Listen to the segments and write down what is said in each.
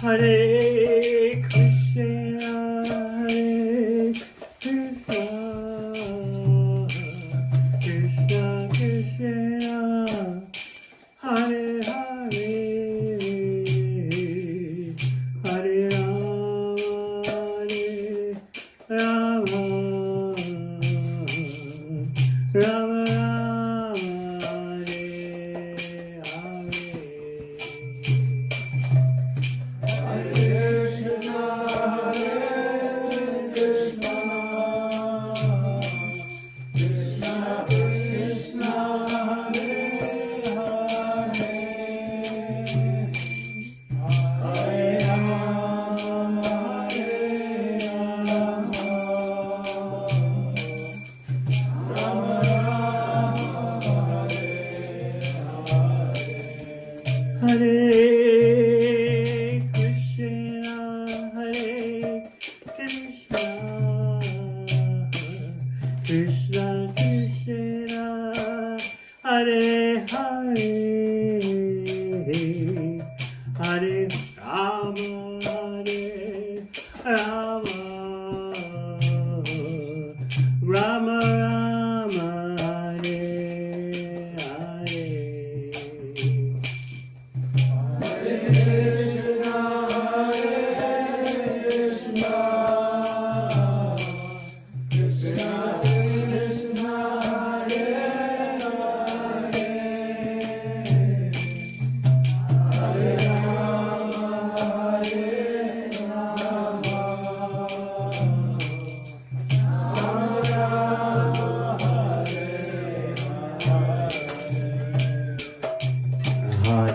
Hare Krishna, Hare Krishna, Krishna Krishna, Hare Hare, Hare Rama, Rama Rama, Hare Krishna, Hare Krishna, Krishna Krishna, Hare Hare, Hare Rama, Hare Rama, Rama Rama, Hare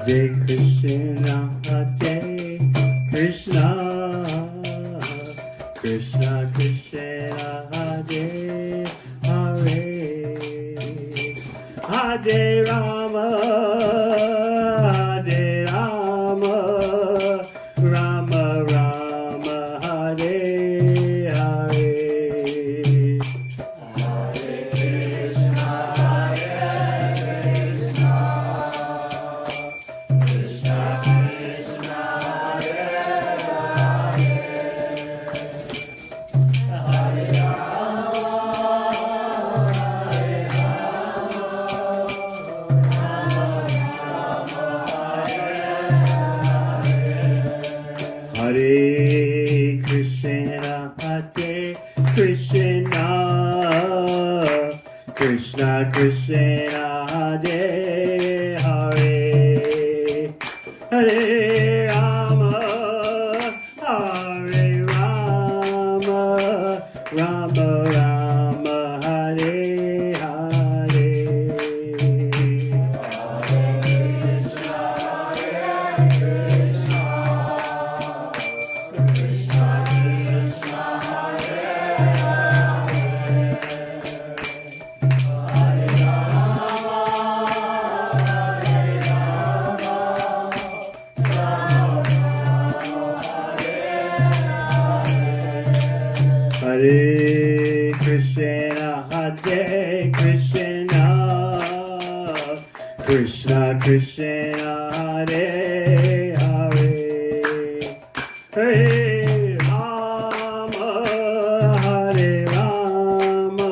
Hare Krishna, Hare Krishna, Krishna Krishna, Hare Hare, Hare Rama, Hare Rama, Rama Rama, Hare Hare. Hare Krishna, Hare Krishna, Krishna Krishna, Hare Hare, Hare Rama, Hare Rama, Rama Rama, Hare Hare. Hare Krishna, Hare Krishna, Krishna Krishna, Hare Hare, Hare Rama, Hare Rama,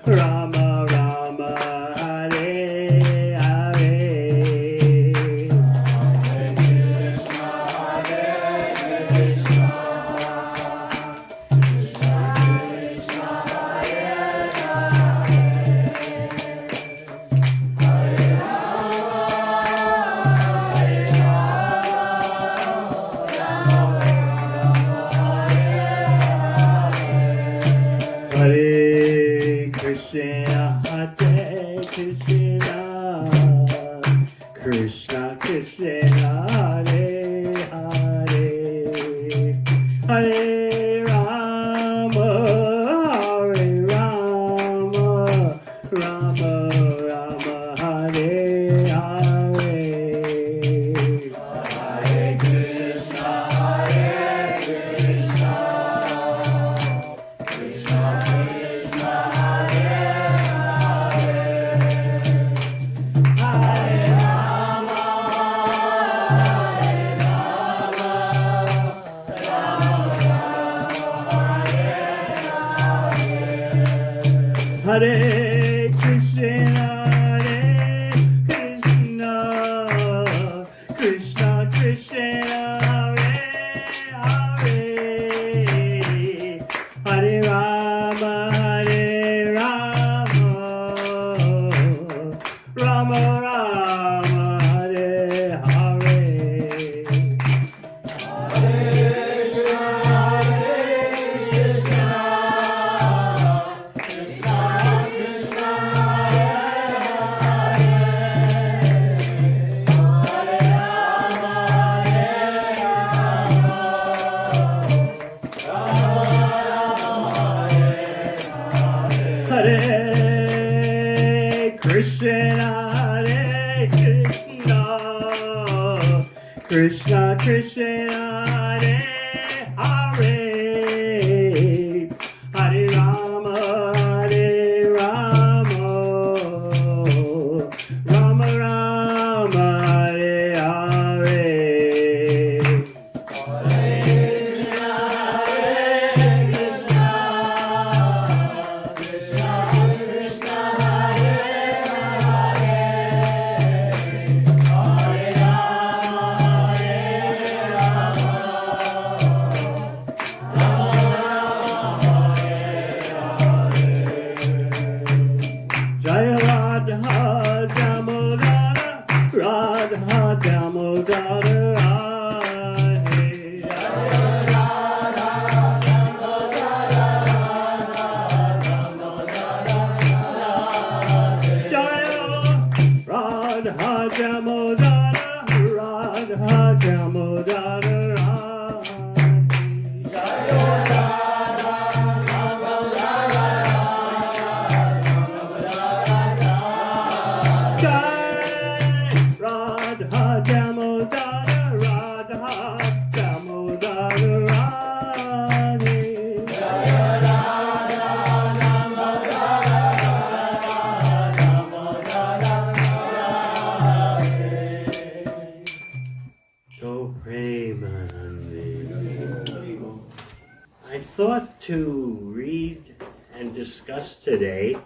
Rama Rama, Hare Hare. Hare Krishna, Hare Krishna, Krishna Krishna, Hare Hare, Hare Rama, Hare Rama, Rama Rama, Hare Hare. Hare Krishna, Hare Krishna, Krishna Krishna, Hare Hare, Hare Rama, Hare Rama, Krishna Krishna Hare Hare Hare Rama Hare Rama Rama Rama Hare Hare Hare Krishna, Hare Krishna, Krishna Krishna, Hare Hare, Hare Rama, Hare Rama, Rama Rama, Hare Hare. Jaya Radha Damodara, Radha Damodara, Radhe. Jaya Radha Damodara, Radha Damodara, Radhe. Jai Radha Damodara, Radha Damodara, Radhe. So Premanandi. I thought to read and discuss today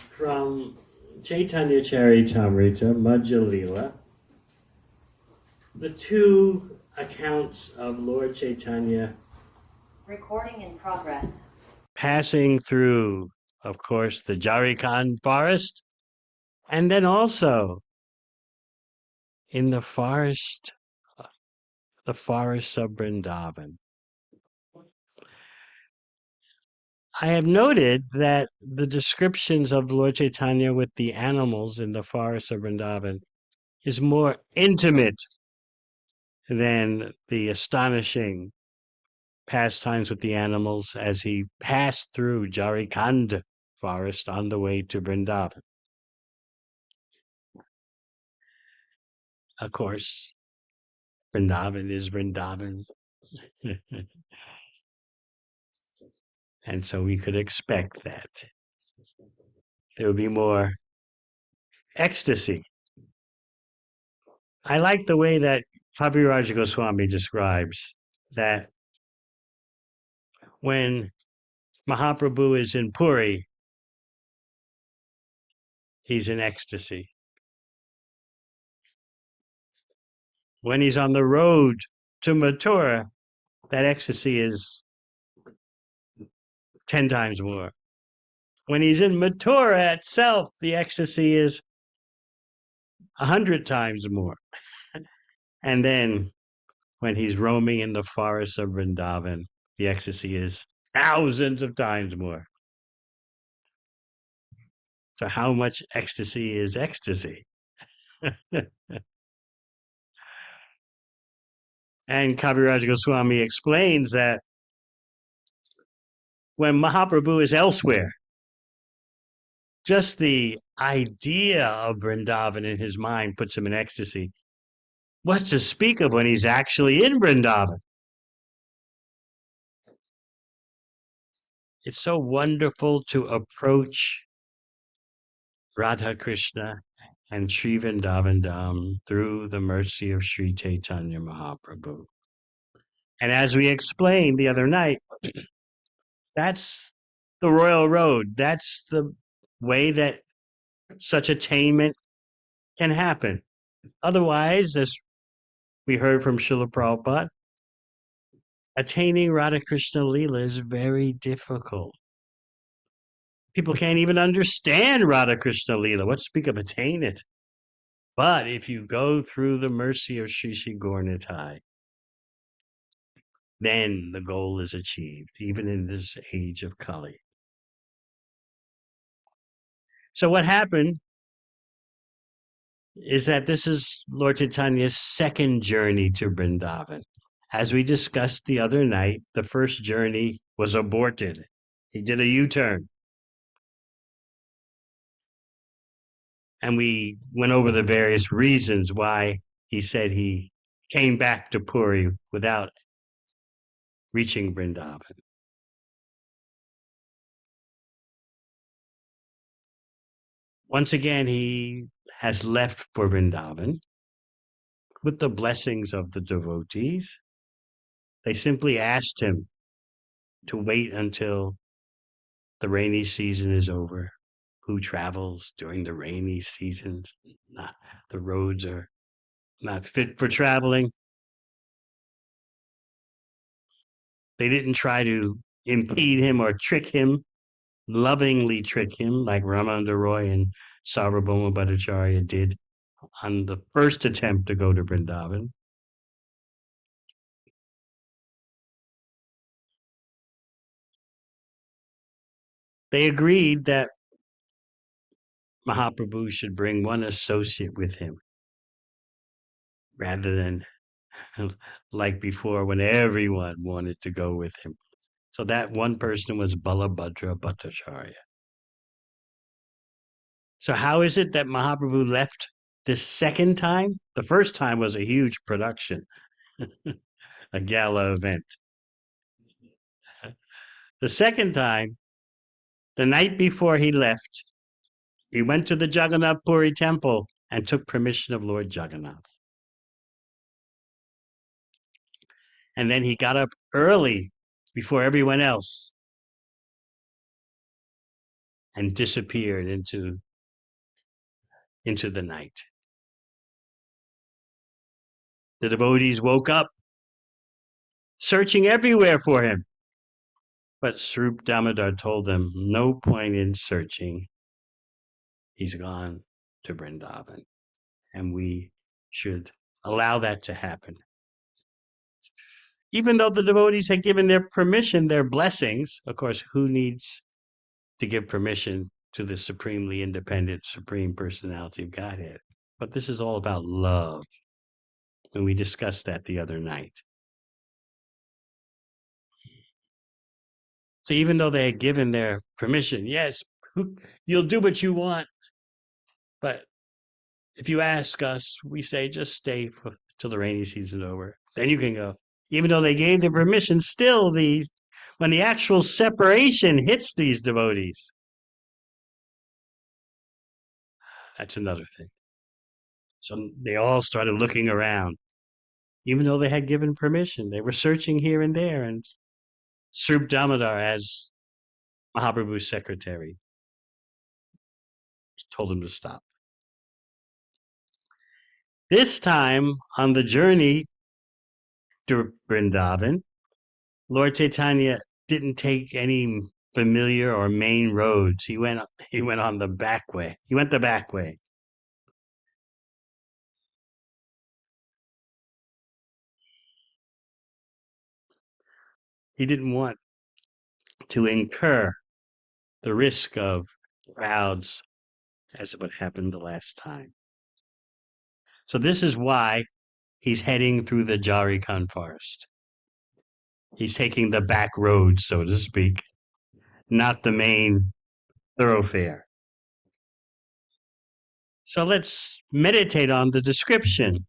from Chaitanya Charitamrita, Madhya Lila, the two accounts of Lord Chaitanya Recording in progress. passing through, of course, the Jharkhand forest, and then also in the forests of Vrindavan. I have noted that the descriptions of Lord Chaitanya with the animals in the forests of Vrindavan is more intimate than the astonishing pastimes with the animals as he passed through Jharkhand forest on the way to Vrindavan. Of course, Vrindavan is Vrindavan. And so we could expect that there would be more ecstasy. I like the way that Kaviraj Goswami describes that when Mahaprabhu is in Puri, he's in ecstasy. When he's on the road to Mathura, that ecstasy is 10 times more. When he's in Mathura itself, the ecstasy is 100 times more. And then when he's roaming in the forests of Vrindavan, the ecstasy is thousands of times more. So how much ecstasy is ecstasy? And Kaviraj Goswami explains that when Mahaprabhu is elsewhere, just the idea of Vrindavan in his mind puts him in ecstasy. What to speak of when he's actually in Vrindavan? It's so wonderful to approach Radha Krishna and Sri Vrindavan Dham through the mercy of Sri Chaitanya Mahaprabhu. And as we explained the other night, that's the royal road. That's the way that such attainment can happen. Otherwise, as we heard from Srila Prabhupada, attaining Radha Krishna Leela is very difficult. People can't even understand Radha Krishna Leela. What speak of attain it? But if you go through the mercy of Sri Sri Gaurnitai, then the goal is achieved, even in this age of Kali. So what happened is that this is Lord Chaitanya's second journey to Vrindavan. As we discussed the other night, the first journey was aborted. He did a U-turn. And we went over the various reasons why he said he came back to Puri without reaching Vrindavan. Once again, he has left for Vrindavan with the blessings of the devotees. They simply asked him to wait until the rainy season is over. Who travels during the rainy seasons? The roads are not fit for traveling. They didn't try to impede him or trick him, lovingly trick him like Ramananda Roy and Sarvabhauma Bhattacharya did on the first attempt to go to Vrindavan. They agreed that Mahaprabhu should bring one associate with him rather than like before when everyone wanted to go with him. So that one person was Balabhadra Bhattacharya. So how is it that Mahaprabhu left this second time? The first time was a huge production, a gala event. The second time, the night before he left, he went to the Jagannath Puri temple and took permission of Lord Jagannath. And then he got up early before everyone else and disappeared into the night. The devotees woke up, searching everywhere for him. But Swarup Damodar told them, no point in searching. He's gone to Vrindavan. And we should allow that to happen. Even though the devotees had given their permission, their blessings, of course, who needs to give permission to the supremely independent, supreme personality of Godhead? But this is all about love. And we discussed that the other night. So even though they had given their permission, yes, you'll do what you want. But if you ask us, we say just stay till the rainy season over. Then you can go. Even though they gave the permission, still when the actual separation hits these devotees, that's another thing. So they all started looking around. Even though they had given permission, they were searching here and there. And Swarup Damodar, as Mahaprabhu's secretary, told them to stop. This time on the journey to Vrindavan, Lord Chaitanya didn't take any familiar or main roads. He went on the back way. He went the back way. He didn't want to incur the risk of crowds as what happened the last time. So this is why he's heading through the Jharikand forest. He's taking the back road, so to speak, not the main thoroughfare. So let's meditate on the description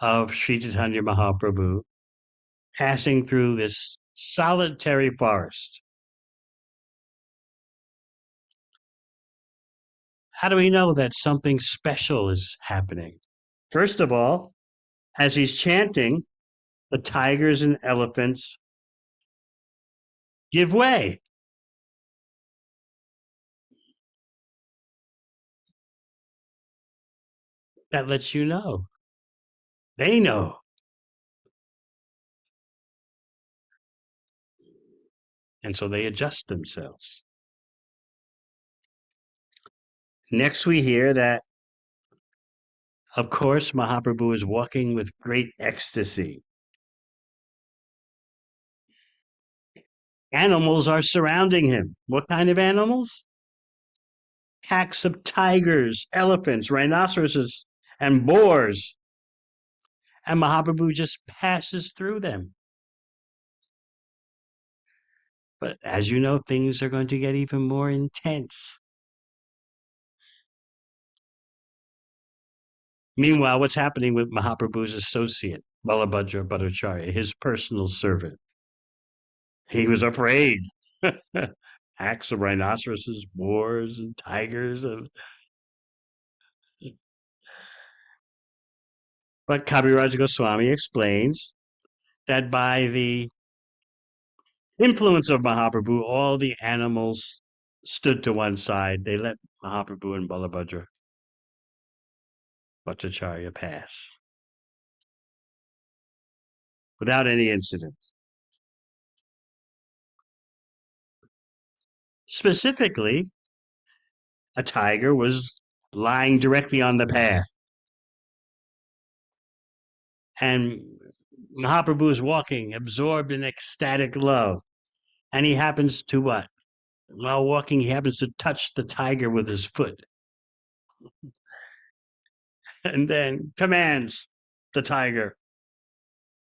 of Sri Chaitanya Mahaprabhu passing through this solitary forest. How do we know that something special is happening? First of all, as he's chanting, the tigers and elephants give way. That lets you know. They know. And so they adjust themselves. Next, we hear that, of course, Mahaprabhu is walking with great ecstasy. Animals are surrounding him. What kind of animals? Packs of tigers, elephants, rhinoceroses, and boars. And Mahaprabhu just passes through them. But as you know, things are going to get even more intense. Meanwhile, what's happening with Mahaprabhu's associate, Balabhadra Bhattacharya, his personal servant? He was afraid. Packs of rhinoceroses, boars, and tigers. But Kaviraj Goswami explains that by the influence of Mahaprabhu, all the animals stood to one side. They let Mahaprabhu and Balabhadra Bhattacharya pass without any incident. Specifically, a tiger was lying directly on the path. And Mahaprabhu is walking, absorbed in ecstatic love. And he happens to what? While walking, he happens to touch the tiger with his foot. And then commands the tiger,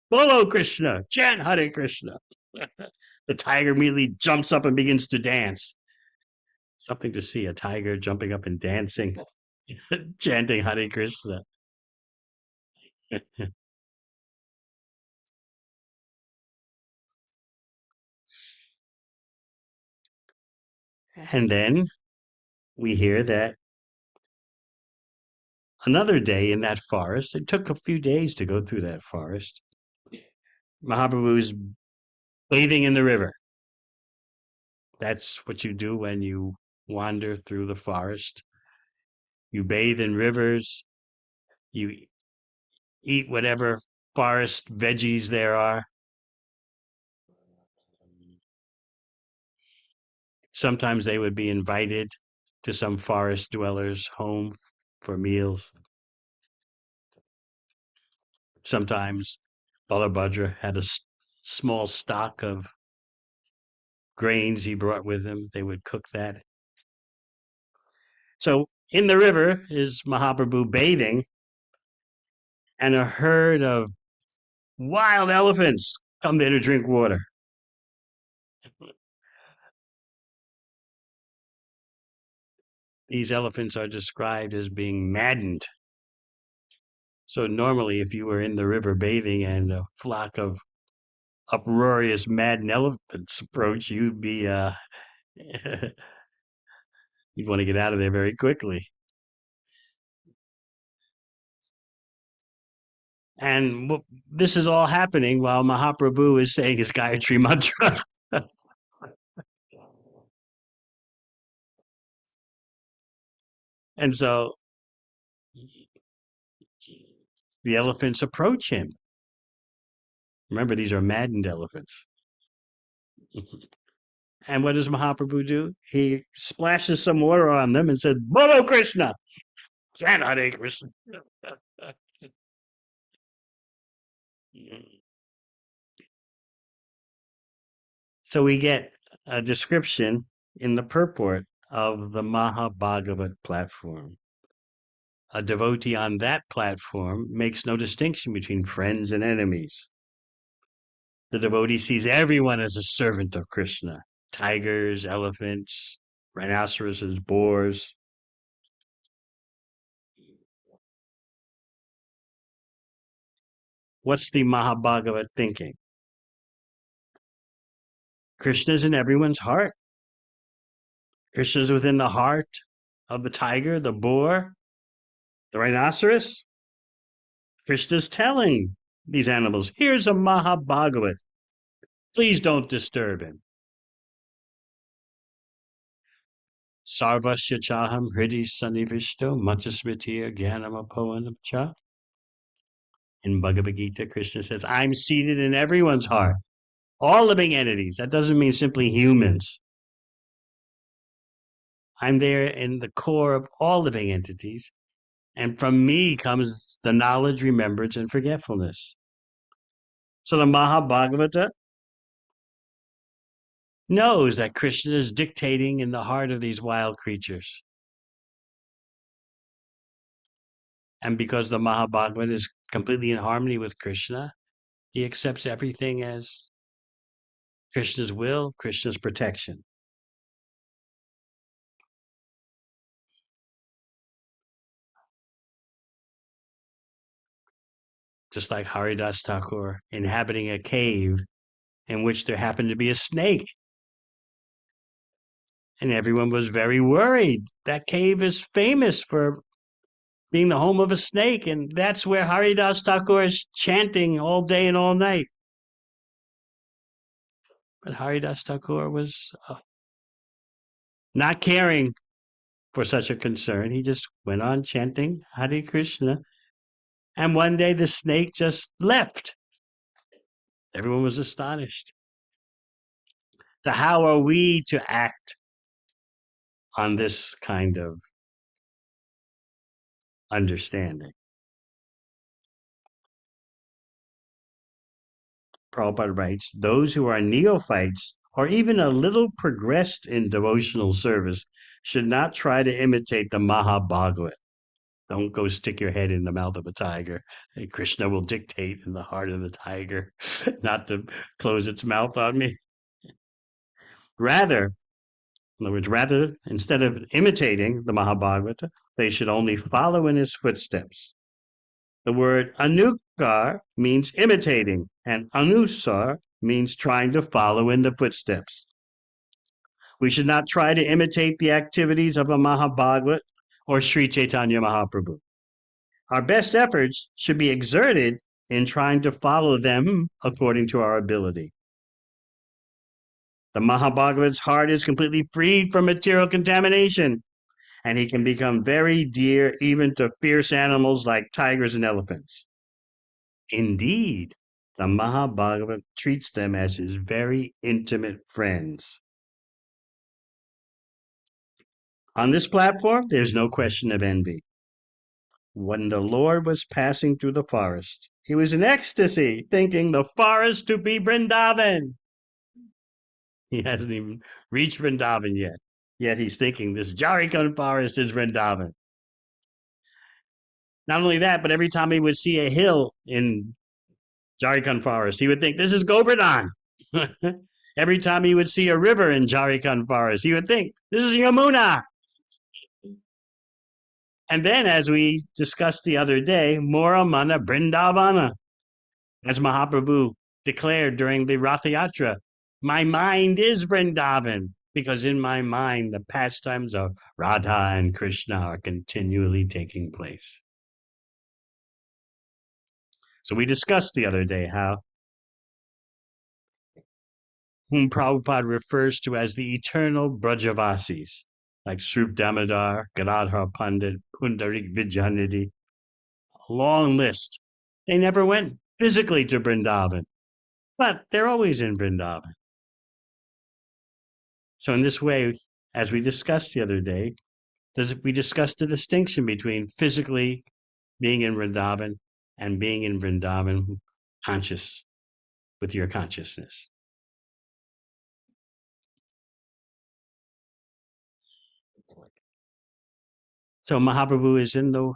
Bolo Krishna, chant Hare Krishna. The tiger immediately jumps up and begins to dance. Something to see, a tiger jumping up and dancing, chanting Hare Krishna. And then we hear that another day in that forest, it took a few days to go through that forest. Mahaprabhu is bathing in the river. That's what you do when you wander through the forest. You bathe in rivers, you eat whatever forest veggies there are. Sometimes they would be invited to some forest dweller's home for meals. Sometimes Balabhadra had a small stock of grains he brought with him. They would cook that. So in the river is Mahaprabhu bathing, and a herd of wild elephants come there to drink water. These elephants are described as being maddened. So normally, if you were in the river bathing and a flock of uproarious, maddened elephants approach, you'd be you'd want to get out of there very quickly. And this is all happening while Mahaprabhu is saying his Gayatri mantra. And so the elephants approach him. Remember, these are maddened elephants. And what does Mahaprabhu do? He splashes some water on them and says, Bolo Krishna! Chant Hare Krishna. So we get a description in the purport of the Mahabhagavat platform. A devotee on that platform makes no distinction between friends and enemies. The devotee sees everyone as a servant of Krishna. Tigers, elephants, rhinoceroses, boars. What's the Mahabhagavat thinking? Krishna's in everyone's heart. Krishna's within the heart of the tiger, the boar, the rhinoceros. Krishna's telling these animals, here's a Mahabhagavat. Please don't disturb him. Sarvasya chaham hridi sannivishto matasmritir jnanamapoanam cha. In Bhagavad Gita, Krishna says, I'm seated in everyone's heart, all living entities. That doesn't mean simply humans. I'm there in the core of all living entities. And from me comes the knowledge, remembrance, and forgetfulness. So the Mahabhagavata knows that Krishna is dictating in the heart of these wild creatures. And because the Mahabhagavata is completely in harmony with Krishna, he accepts everything as Krishna's will, Krishna's protection. Just like Haridas Thakur inhabiting a cave in which there happened to be a snake. And everyone was very worried. That cave is famous for being the home of a snake, and that's where Haridas Thakur is chanting all day and all night. But Haridas Thakur was not caring for such a concern. He just went on chanting Hare Krishna. And one day the snake just left. Everyone was astonished. So how are we to act on this kind of understanding? Prabhupada writes, those who are neophytes or even a little progressed in devotional service should not try to imitate the Mahabhagavata. Don't go stick your head in the mouth of a tiger. Krishna will dictate in the heart of the tiger not to close its mouth on me. Rather, in other words, instead of imitating the Mahabhagavata, they should only follow in his footsteps. The word anukar means imitating, and anusar means trying to follow in the footsteps. We should not try to imitate the activities of a Mahabhagavat or Sri Chaitanya Mahaprabhu. Our best efforts should be exerted in trying to follow them according to our ability. The Mahabhagavat's heart is completely freed from material contamination, and he can become very dear even to fierce animals like tigers and elephants. Indeed, the Mahabhagavata treats them as his very intimate friends. On this platform, there's no question of envy. When the Lord was passing through the forest, he was in ecstasy, thinking the forest to be Vrindavan. He hasn't even reached Vrindavan yet he's thinking this Jharikand forest is Vrindavan. Not only that, but every time he would see a hill in Jharikand forest, he would think, this is Govardhan. Every time he would see a river in Jharikand forest, he would think, this is Yamuna. And then, as we discussed the other day, Mora Mana Vrindavana, as Mahaprabhu declared during the Ratha Yatra, my mind is Vrindavan, because in my mind, the pastimes of Radha and Krishna are continually taking place. So we discussed the other day how whom Prabhupada refers to as the eternal Brajavasis, like Srup Damodar, Gadadhar Pandit, Pundarik Vidyanidhi, a long list. They never went physically to Vrindavan, but they're always in Vrindavan. So in this way, as we discussed the other day, we discussed the distinction between physically being in Vrindavan and being in Vrindavan conscious with your consciousness. So Mahaprabhu is in the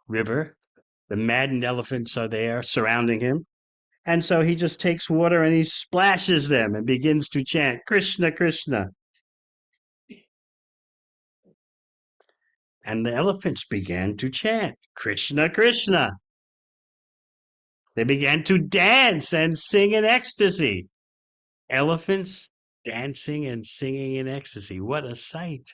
river. The maddened elephants are there surrounding him. And so he just takes water and he splashes them and begins to chant, Krishna, Krishna. And the elephants began to chant, Krishna, Krishna. They began to dance and sing in ecstasy. Elephants dancing and singing in ecstasy. What a sight.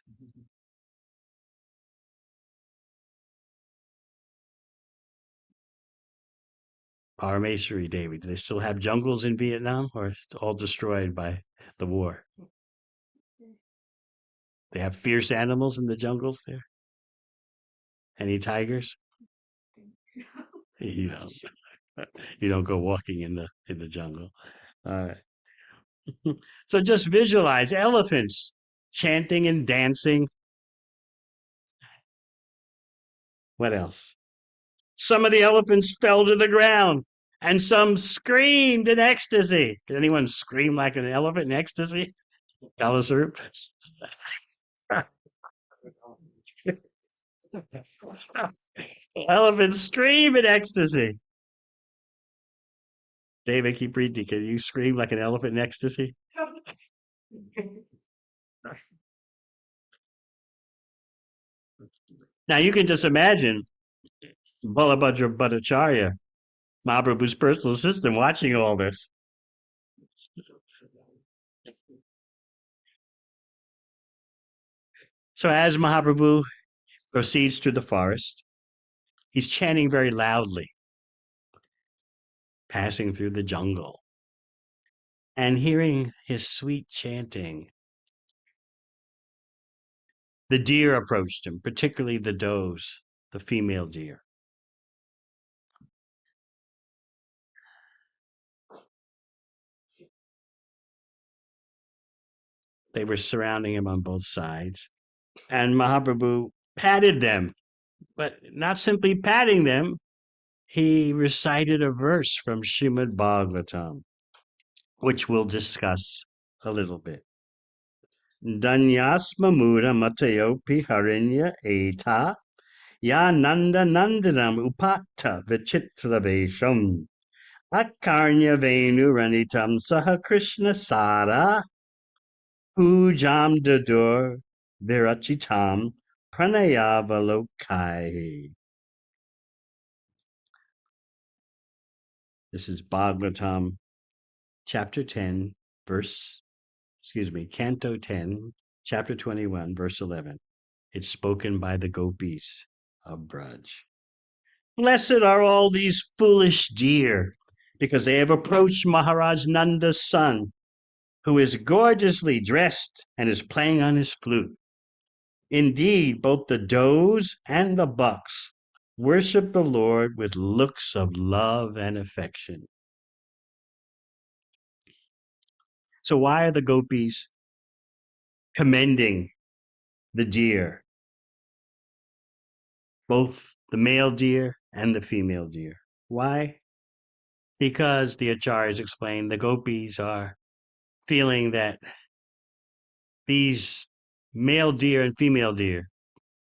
Parameswari Devi, do they still have jungles in Vietnam or it's all destroyed by the war? They have fierce animals in the jungles there. Any tigers? You don't. You don't go walking in the jungle. All right. So just visualize elephants chanting and dancing. What else? Some of the elephants fell to the ground and some screamed in ecstasy. Did anyone scream like an elephant in ecstasy? Kalasur? Elephants scream in ecstasy. David, keep reading. Can you scream like an elephant in ecstasy? Now you can just imagine Balabhadra Bhattacharya, Mahaprabhu's personal assistant, watching all this. So as Mahaprabhu proceeds through the forest, he's chanting very loudly, passing through the jungle, and hearing his sweet chanting. The deer approached him, particularly the does, the female deer. They were surrounding him on both sides, and Mahaprabhu patted them, but not simply patting them, he recited a verse from Srimad Bhagavatam, which we'll discuss a little bit. Danyasma mura matayopi harinya eta ya nanda nandanam upatta vichitra vesham akarnya venu ranitam saha krishna sara pujam dadur virachitam pranayavalokai. This is Bhagavatam, chapter 10, Canto 10, chapter 21, verse 11. It's spoken by the gopis of Braj. Blessed are all these foolish deer, because they have approached Maharaj Nanda's son, who is gorgeously dressed and is playing on his flute. Indeed, both the does and the bucks worship the Lord with looks of love and affection. So why are the gopis commending the deer, both the male deer and the female deer? Why? Because the acharyas explain the gopis are feeling that these male deer and female deer,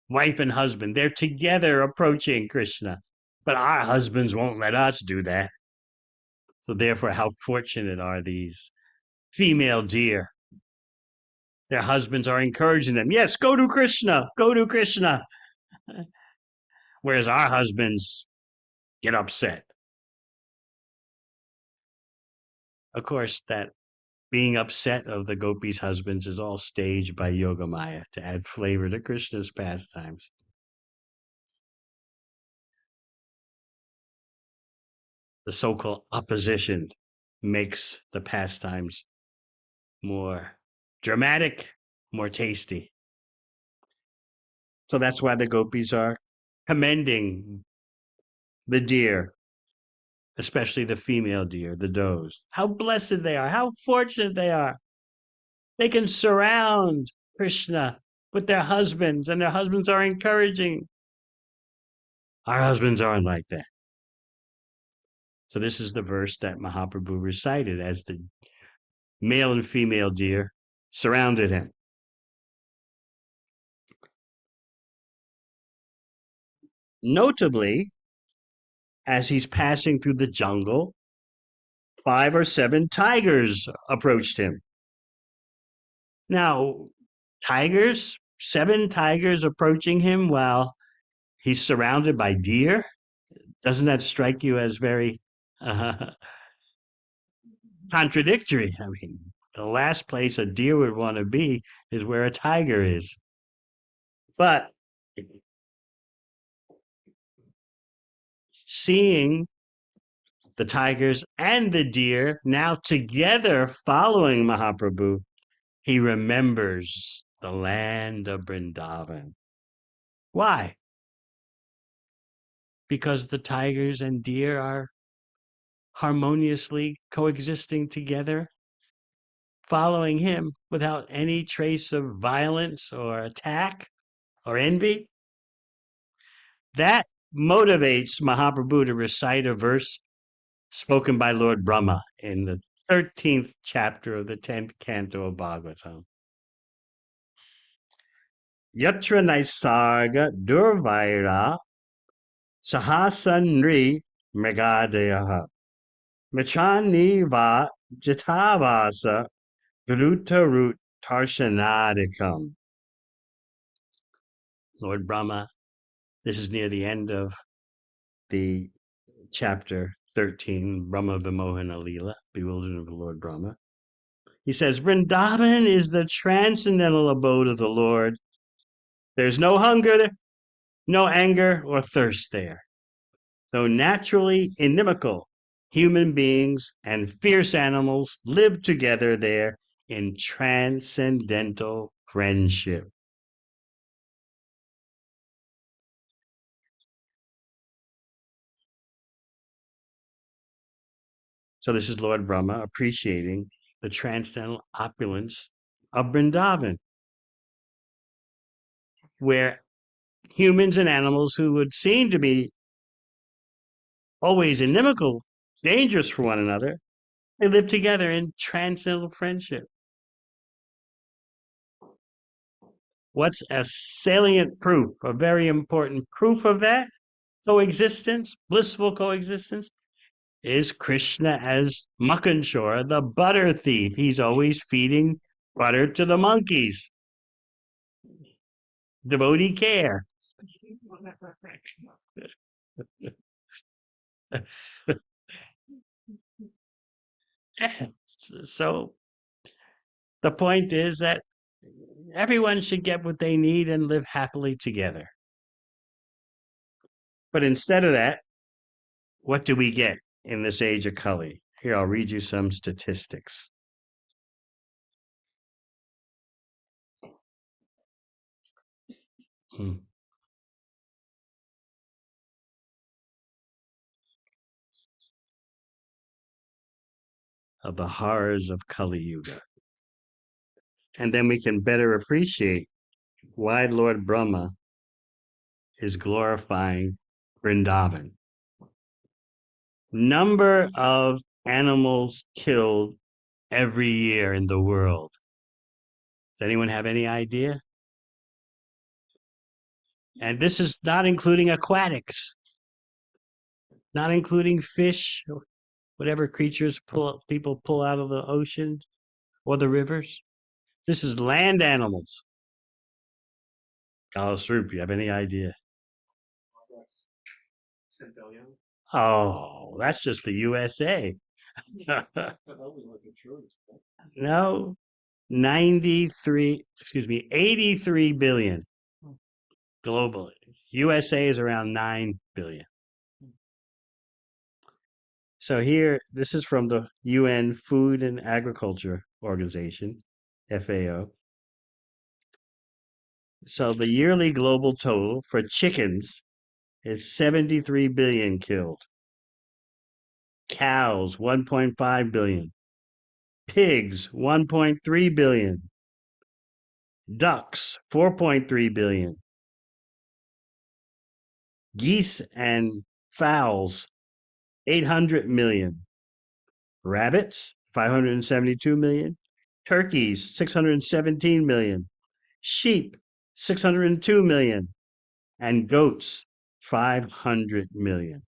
wife and husband, they're together approaching Krishna, but our husbands won't let us do that. So therefore, how fortunate are these female deer? Their husbands are encouraging them. Yes, go to Krishna, go to Krishna. Whereas our husbands get upset. Of course, that being upset of the gopis' husbands is all staged by Yogamaya to add flavor to Krishna's pastimes. The so-called opposition makes the pastimes more dramatic, more tasty. So that's why the gopis are commending the deer, especially the female deer, the does. How blessed they are, how fortunate they are. They can surround Krishna with their husbands, and their husbands are encouraging. Our husbands aren't like that. So this is the verse that Mahaprabhu recited as the male and female deer surrounded him. Notably, as he's passing through the jungle, 5 or 7 tigers approached him. Now, 7 tigers approaching him while he's surrounded by deer? Doesn't that strike you as very contradictory? I mean, the last place a deer would want to be is where a tiger is. But seeing the tigers and the deer now together following Mahaprabhu, he remembers the land of Vrindavan. Why? Because the tigers and deer are harmoniously coexisting together, following him without any trace of violence or attack or envy. That motivates Mahaprabhu to recite a verse spoken by Lord Brahma in the 13th chapter of the 10th canto of Bhagavatam. Yatra Naisarga Durvaira Sahasanri Megadaya Machani Va Jitavasa Garutarut Tarshanadikam. Lord Brahma, this is near the end of the chapter 13, Brahma Vimohana Leela, Bewilderment of the Lord Brahma. He says, Vrindavan is the transcendental abode of the Lord. There's no hunger, no anger, or thirst there. Though naturally inimical, human beings and fierce animals live together there in transcendental friendship. So this is Lord Brahma appreciating the transcendental opulence of Vrindavan, where humans and animals who would seem to be always inimical, dangerous for one another, they live together in transcendental friendship. What's a salient proof, a very important proof of that coexistence, blissful coexistence, is Krishna as Makanchora, the butter thief. He's always feeding butter to the monkeys. Devotee care. So the point is that everyone should get what they need and live happily together. But instead of that, what do we get in this age of Kali? Here, I'll read you some statistics. Of the horrors of Kali Yuga. And then we can better appreciate why Lord Brahma is glorifying Vrindavan. Number of animals killed every year in the world. Does anyone have any idea? And this is not including aquatics, not including fish, or whatever creatures people pull out of the ocean or the rivers. This is land animals. Kalasrup, you have any idea? 10 billion. Oh, that's just the USA. No, 83 billion globally. USA is around 9 billion. So here, this is from the UN Food and Agriculture Organization, FAO. So the yearly global total for chickens is 73 billion killed. Cows, 1.5 billion. Pigs, 1.3 billion. Ducks, 4.3 billion. Geese and fowls, 800 million. Rabbits, 572 million. Turkeys, 617 million. Sheep, 602 million. And goats, 500 million.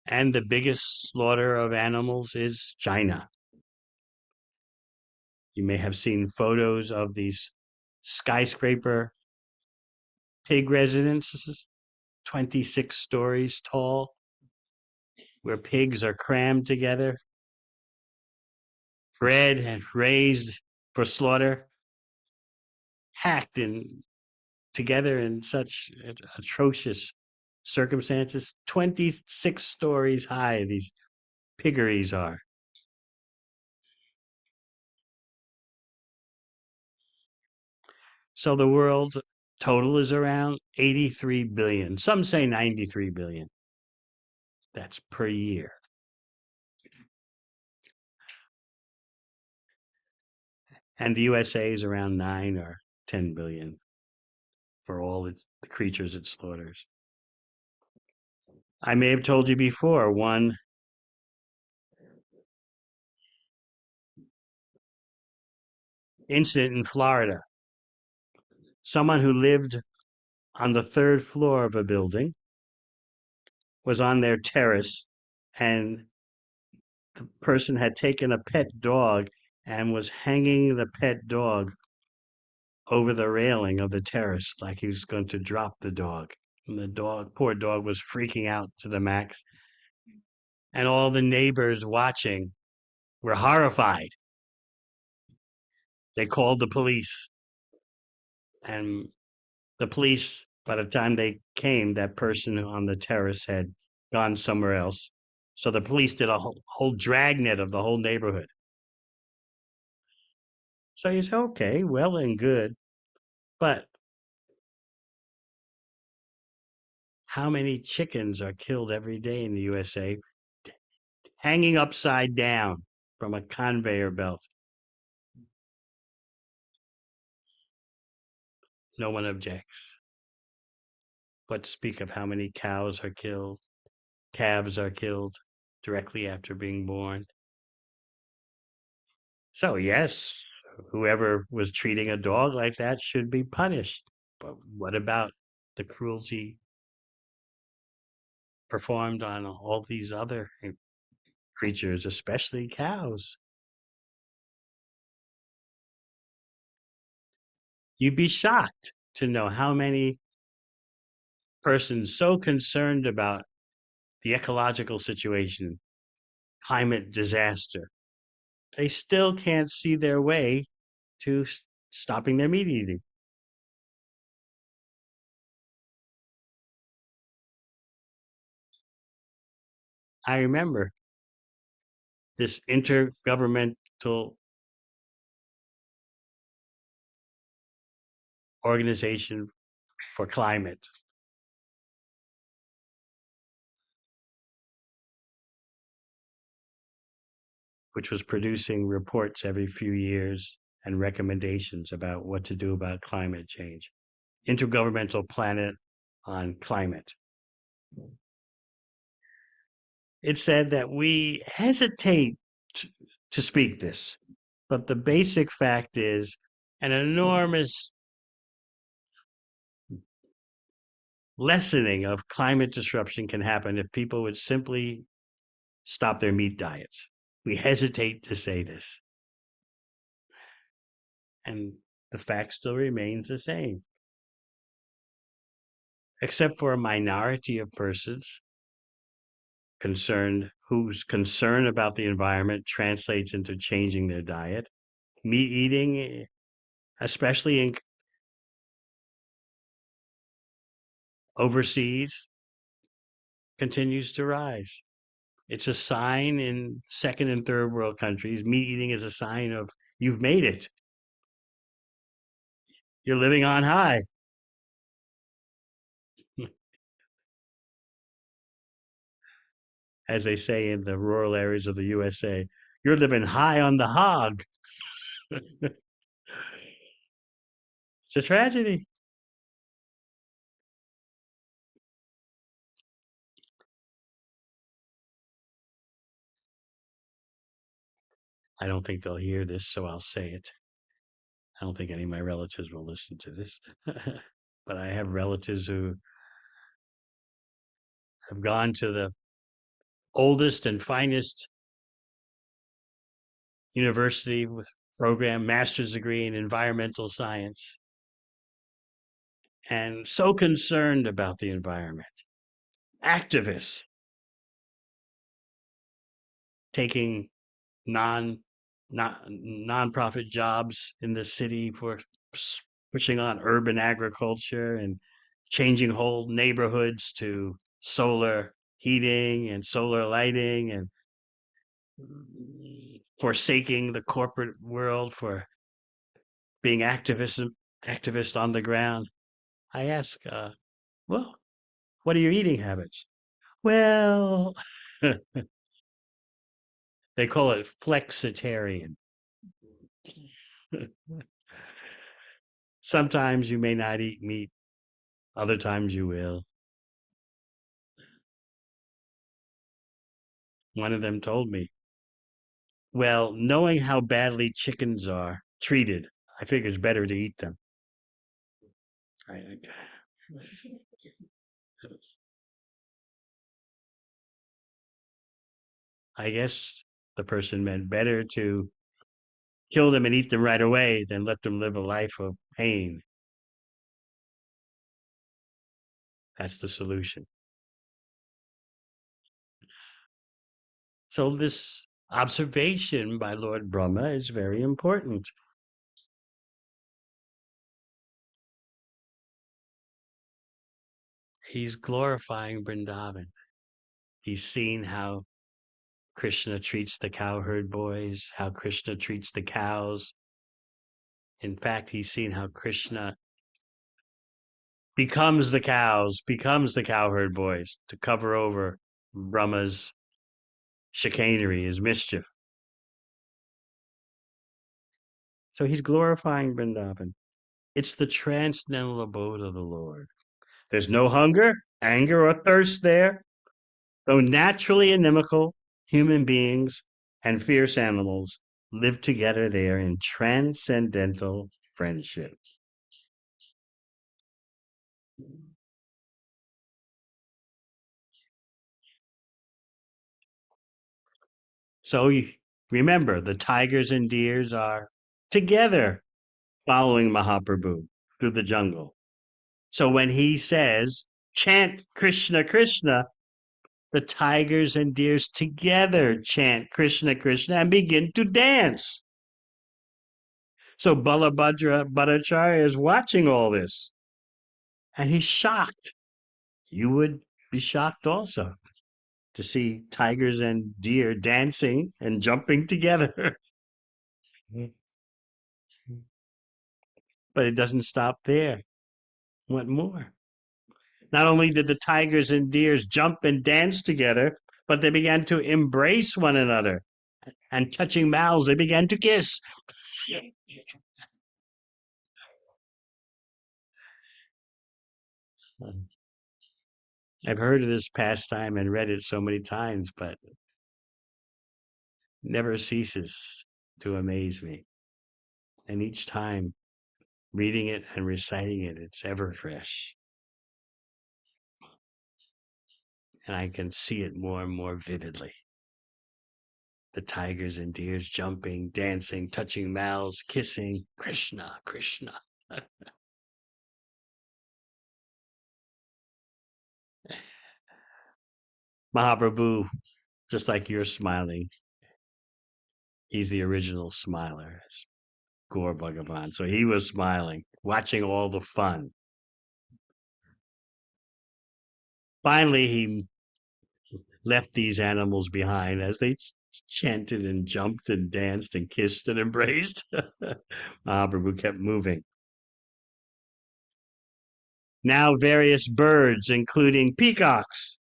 And the biggest slaughter of animals is China. You may have seen photos of these skyscraper pig residences, 26 stories tall, where pigs are crammed together, bred and raised for slaughter, hacked in together in such atrocious circumstances. 26 stories high, these piggeries are. So the world total is around 83 billion. Some say 93 billion. That's per year. And the USA is around 9 or 10 billion for all the creatures it slaughters. I may have told you before one incident in Florida. Someone who lived on the third floor of a building was on their terrace, and the person had taken a pet dog and was hanging the pet dog over the railing of the terrace like he was going to drop the dog. And the dog, poor dog, was freaking out to the max. And all the neighbors watching were horrified. They called the police, and the police, by the time they came, that person on the terrace had gone somewhere else. So the police did a whole dragnet of the whole neighborhood. So you say, okay, well and good. But how many chickens are killed every day in the USA hanging upside down from a conveyor belt? No one objects. But speak of how many cows are killed, calves are killed directly after being born. So, yes, whoever was treating a dog like that should be punished. But what about the cruelty performed on all these other creatures, especially cows? You'd be shocked to know how many persons so concerned about the ecological situation, climate disaster, they still can't see their way to stopping their meat eating. I remember this intergovernmental organization for climate, which was producing reports every few years and recommendations about what to do about climate change. Intergovernmental Planet on Climate. It said that we hesitate to speak this, but the basic fact is an enormous lessening of climate disruption can happen if people would simply stop their meat diets. We hesitate to say this. And the fact still remains the same. Except for a minority of persons concerned whose concern about the environment translates into changing their diet. Meat eating, especially in overseas, continues to rise. It's a sign in second and third world countries. Meat eating is a sign of you've made it. You're living on high. As they say in the rural areas of the USA, you're living high on the hog. It's a tragedy. I don't think they'll hear this, so I'll say it. I don't think any of my relatives will listen to this. But I have relatives who have gone to the oldest and finest university with program, master's degree in environmental science, and so concerned about the environment. Activists taking non nonprofit jobs in the city for pushing on urban agriculture and changing whole neighborhoods to solar heating and solar lighting and forsaking the corporate world for being activists activist on the ground. I ask, well, what are your eating habits? Well, they call it flexitarian. Sometimes you may not eat meat, other times you will. One of them told me, well, knowing how badly chickens are treated, I figure it's better to eat them. I, I guess the person meant better to kill them and eat them right away than let them live a life of pain. That's the solution. So this observation by Lord Brahma is very important. He's glorifying Vrindavan. He's seen how Krishna treats the cowherd boys, how Krishna treats the cows. In fact, he's seen how Krishna becomes the cows, becomes the cowherd boys to cover over Brahma's chicanery, his mischief. So he's glorifying Vrindavan. It's the transcendental abode of the Lord. There's no hunger, anger, or thirst there. Though naturally inimical, human beings and fierce animals live together there in transcendental friendship. So you remember, the tigers and deers are together following Mahaprabhu through the jungle. So when he says, chant Krishna, Krishna, the tigers and deers together chant Krishna, Krishna and begin to dance. So Balabhadra Bhattacharya is watching all this and he's shocked. You would be shocked also to see tigers and deer dancing and jumping together. But it doesn't stop there. What more? Not only did the tigers and deers jump and dance together, but they began to embrace one another. And touching mouths, they began to kiss. I've heard of this pastime and read it so many times, but never ceases to amaze me. And each time reading it and reciting it, it's ever fresh. And I can see it more and more vividly. The tigers and deers jumping, dancing, touching mouths, kissing. Krishna, Krishna. Mahaprabhu, just like you're smiling, he's the original smiler, Gaur Bhagavan. So he was smiling, watching all the fun. Finally, he left these animals behind as they chanted and jumped and danced and kissed and embraced. Mahaprabhu kept moving. Now various birds, including peacocks,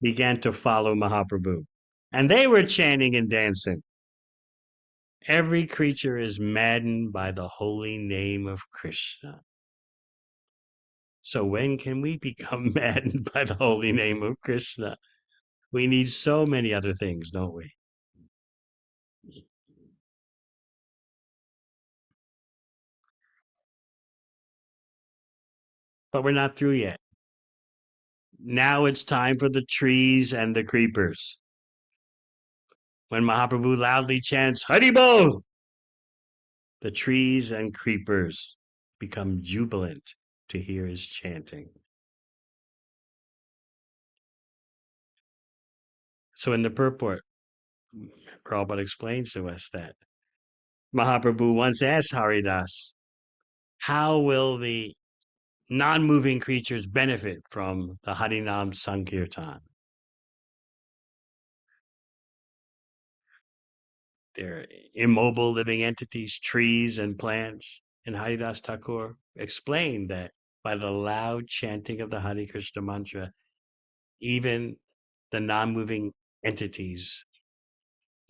began to follow Mahaprabhu. And they were chanting and dancing. Every creature is maddened by the holy name of Krishna. So when can we become maddened by the holy name of Krishna? We need so many other things, don't we? But we're not through yet. Now it's time for the trees and the creepers. When Mahaprabhu loudly chants, Haribol, the trees and creepers become jubilant to hear his chanting. So in the purport, Prabhupada explains to us that Mahaprabhu once asked Haridas, how will the non-moving creatures benefit from the Harinam Sankirtan? They're immobile living entities, trees and plants. and Haridas Thakur explained that by the loud chanting of the Hare Krishna mantra, even the non-moving entities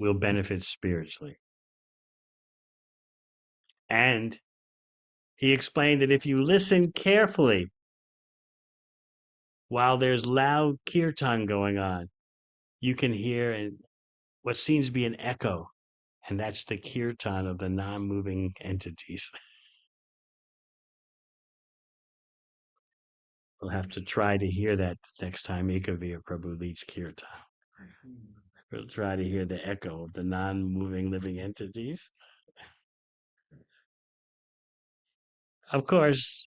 will benefit spiritually. And he explained that if you listen carefully while there's loud kirtan going on, you can hear what seems to be an echo, and that's the kirtan of the non-moving entities. We'll have to try to hear that next time Ekavir Prabhu leads kirtan. We'll try to hear the echo of the non-moving living entities. Of course,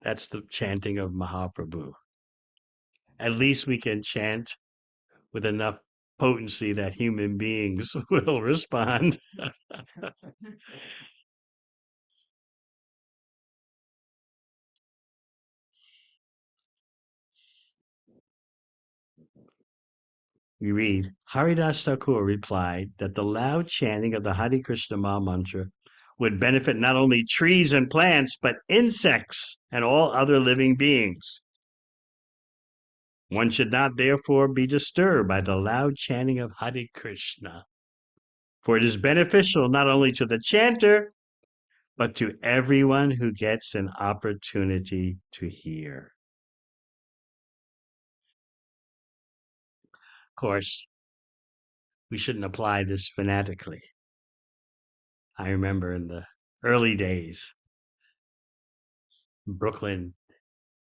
that's the chanting of Mahaprabhu. At least we can chant with enough potency that human beings will respond. We read, Haridas Thakur replied that the loud chanting of the Hare Krishna Maha Mantra would benefit not only trees and plants, but insects and all other living beings. One should not therefore be disturbed by the loud chanting of Hare Krishna, for it is beneficial not only to the chanter, but to everyone who gets an opportunity to hear. Of course, we shouldn't apply this fanatically. I remember in the early days, in Brooklyn,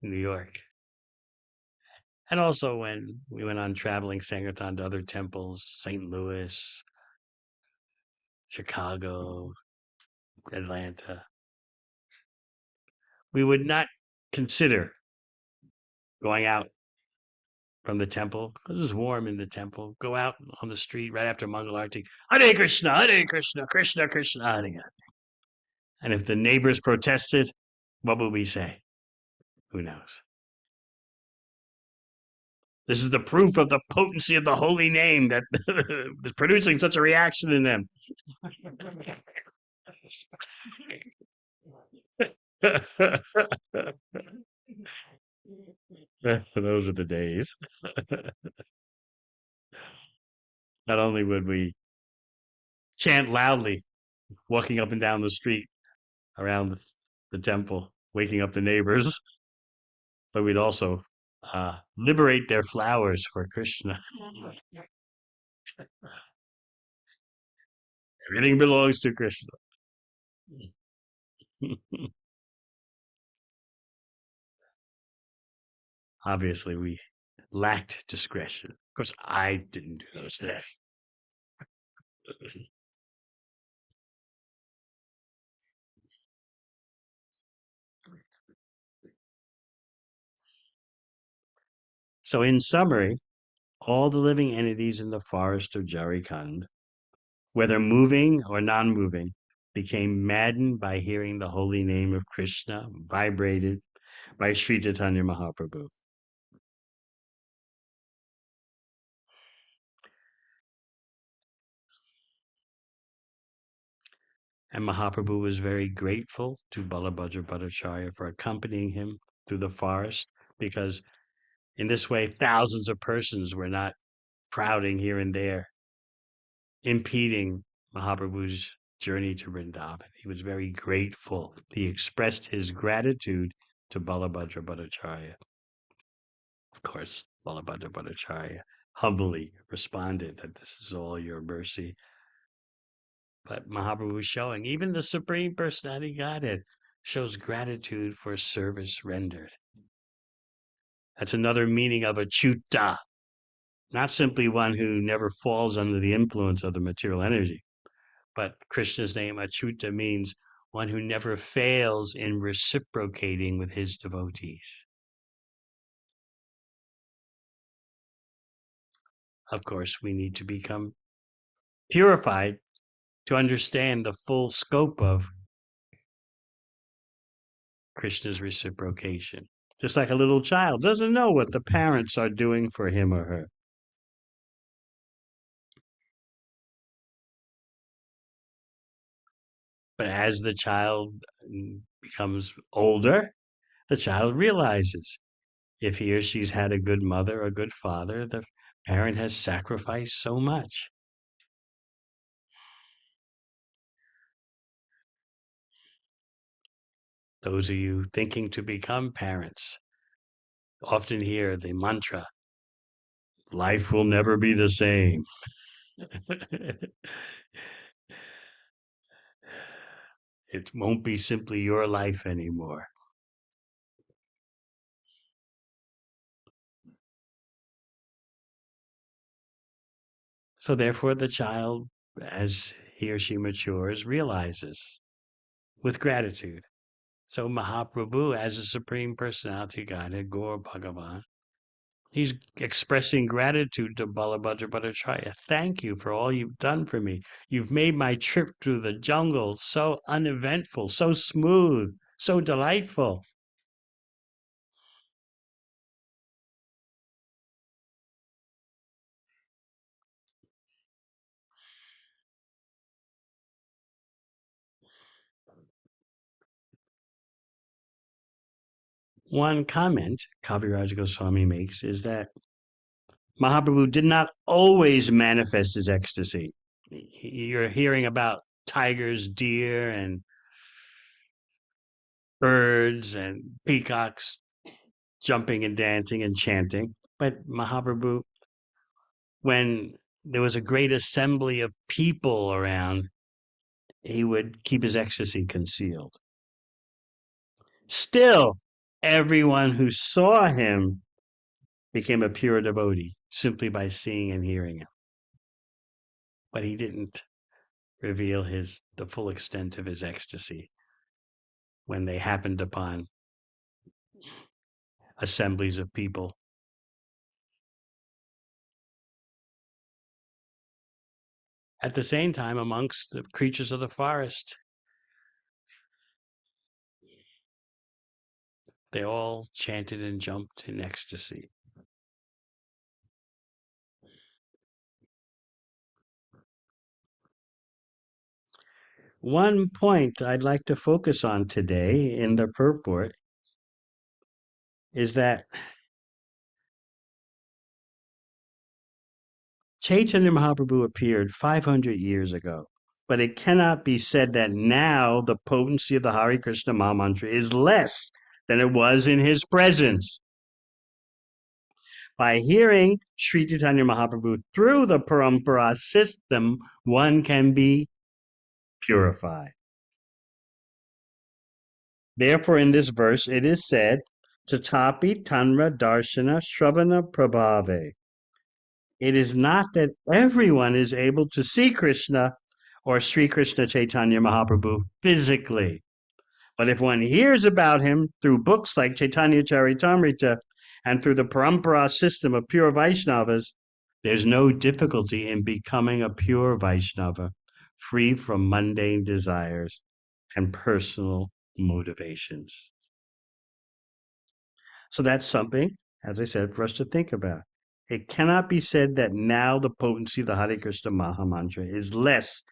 New York, and also when we went on traveling Sankirtan to other temples, St. Louis, Chicago, Atlanta, we would not consider going out from the temple because it was warm in the temple. Go out on the street right after Mangal Arati, Hare Krishna, Krishna Krishna, Hare Hare. And if the neighbors protested, what would we say? Who knows? This is the proof of the potency of the holy name that is producing such a reaction in them. Those are the days. Not only would we chant loudly, walking up and down the street around the temple, waking up the neighbors, but we'd also liberate their flowers for Krishna. Everything belongs to Krishna. Obviously, we lacked discretion. Of course, I didn't do those things. So, in summary, all the living entities in the forest of Jharkhand, whether moving or non-moving, became maddened by hearing the holy name of Krishna vibrated by Sri Chaitanya Mahaprabhu. And Mahaprabhu was very grateful to Balabhadra Bhattacharya for accompanying him through the forest, because in this way, thousands of persons were not crowding here and there, impeding Mahaprabhu's journey to Vrindavan. He was very grateful. He expressed his gratitude to Balabhadra Bhattacharya. Of course, Balabhadra Bhattacharya humbly responded that this is all your mercy. But Mahaprabhu was showing, even the Supreme Personality Godhead shows gratitude for service rendered. That's another meaning of achyuta, not simply one who never falls under the influence of the material energy, but Krishna's name achyuta means one who never fails in reciprocating with his devotees. Of course, we need to become purified to understand the full scope of Krishna's reciprocation. Just like a little child doesn't know what the parents are doing for him or her. But as the child becomes older, the child realizes if he or she's had a good mother or good father, the parent has sacrificed so much. Those of you thinking to become parents often hear the mantra, life will never be the same. It won't be simply your life anymore. So therefore the child, as he or she matures, realizes with gratitude. So Mahaprabhu, as a Supreme Personality Godhead, Gaur Bhagavan, he's expressing gratitude to Balabhadra Bhattacharya. Thank you for all you've done for me. You've made my trip through the jungle so uneventful, so smooth, so delightful. One comment Kaviraj Goswami makes is that Mahaprabhu did not always manifest his ecstasy. You're hearing about tigers, deer, and birds and peacocks jumping and dancing and chanting. But Mahaprabhu, when there was a great assembly of people around, he would keep his ecstasy concealed. Still, everyone who saw him became a pure devotee simply by seeing and hearing him. But he didn't reveal the full extent of his ecstasy when they happened upon assemblies of people. At the same time, amongst the creatures of the forest, they all chanted and jumped in ecstasy. One point I'd like to focus on today in the purport is that Chaitanya Mahaprabhu appeared 500 years ago, but it cannot be said that now the potency of the Hare Krishna Mahamantra is less than it was in his presence. By hearing Sri Chaitanya Mahaprabhu through the Parampara system, one can be purified. Therefore, in this verse, it is said, Tatapi Tanra Darshana Shravana Prabhave. It is not that everyone is able to see Krishna or Sri Krishna Chaitanya Mahaprabhu physically. But if one hears about him through books like Chaitanya Charitamrita and through the Parampara system of pure Vaishnavas, there's no difficulty in becoming a pure Vaishnava, free from mundane desires and personal motivations. So that's something, as I said, for us to think about. It cannot be said that now the potency of the Hare Krishna Maha Mantra is less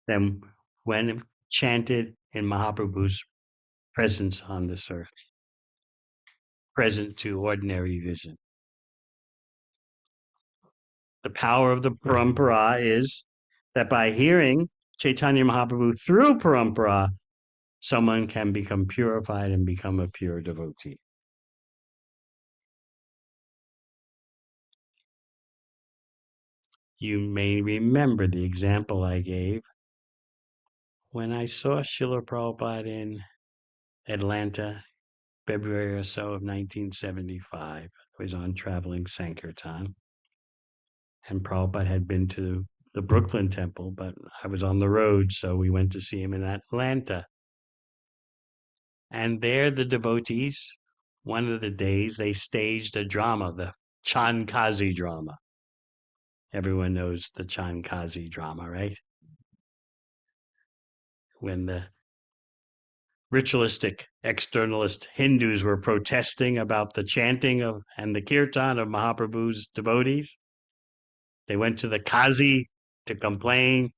than when chanted in Mahaprabhu's presence on this earth, present to ordinary vision. The power of the parampara is that by hearing Chaitanya Mahaprabhu through parampara, someone can become purified and become a pure devotee. You may remember the example I gave when I saw Srila Prabhupada in Atlanta, February or so of 1975. I was on traveling Sankirtan, and Prabhupada had been to the Brooklyn Temple, but I was on the road, so we went to see him in Atlanta. And there, the devotees, one of the days, they staged a drama, the Chankazi drama. Everyone knows the Chankazi drama, right? When the ritualistic externalist Hindus were protesting about the chanting of and the kirtan of Mahaprabhu's devotees. They went to the Qazi to complain.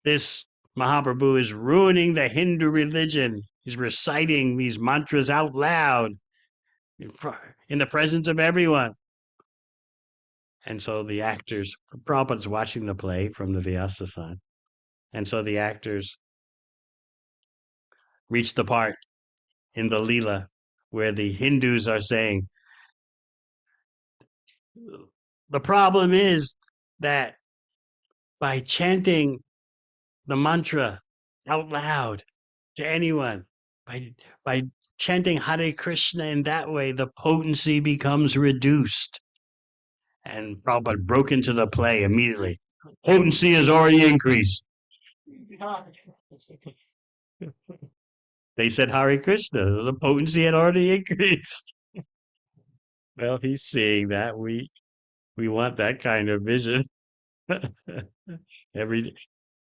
This Mahaprabhu is ruining the Hindu religion. He's reciting these mantras out loud in the presence of everyone. And so the actors, Prabhupada's watching the play from the Vyasa. And so the actors reach the part in the Leela where the Hindus are saying, the problem is that by chanting the mantra out loud to anyone, by chanting Hare Krishna in that way, the potency becomes reduced. And Prabhupada broke into the play immediately. Potency has already increased. They said Hare Krishna. The potency had already increased. Well, he's seeing that. We want that kind of vision. Every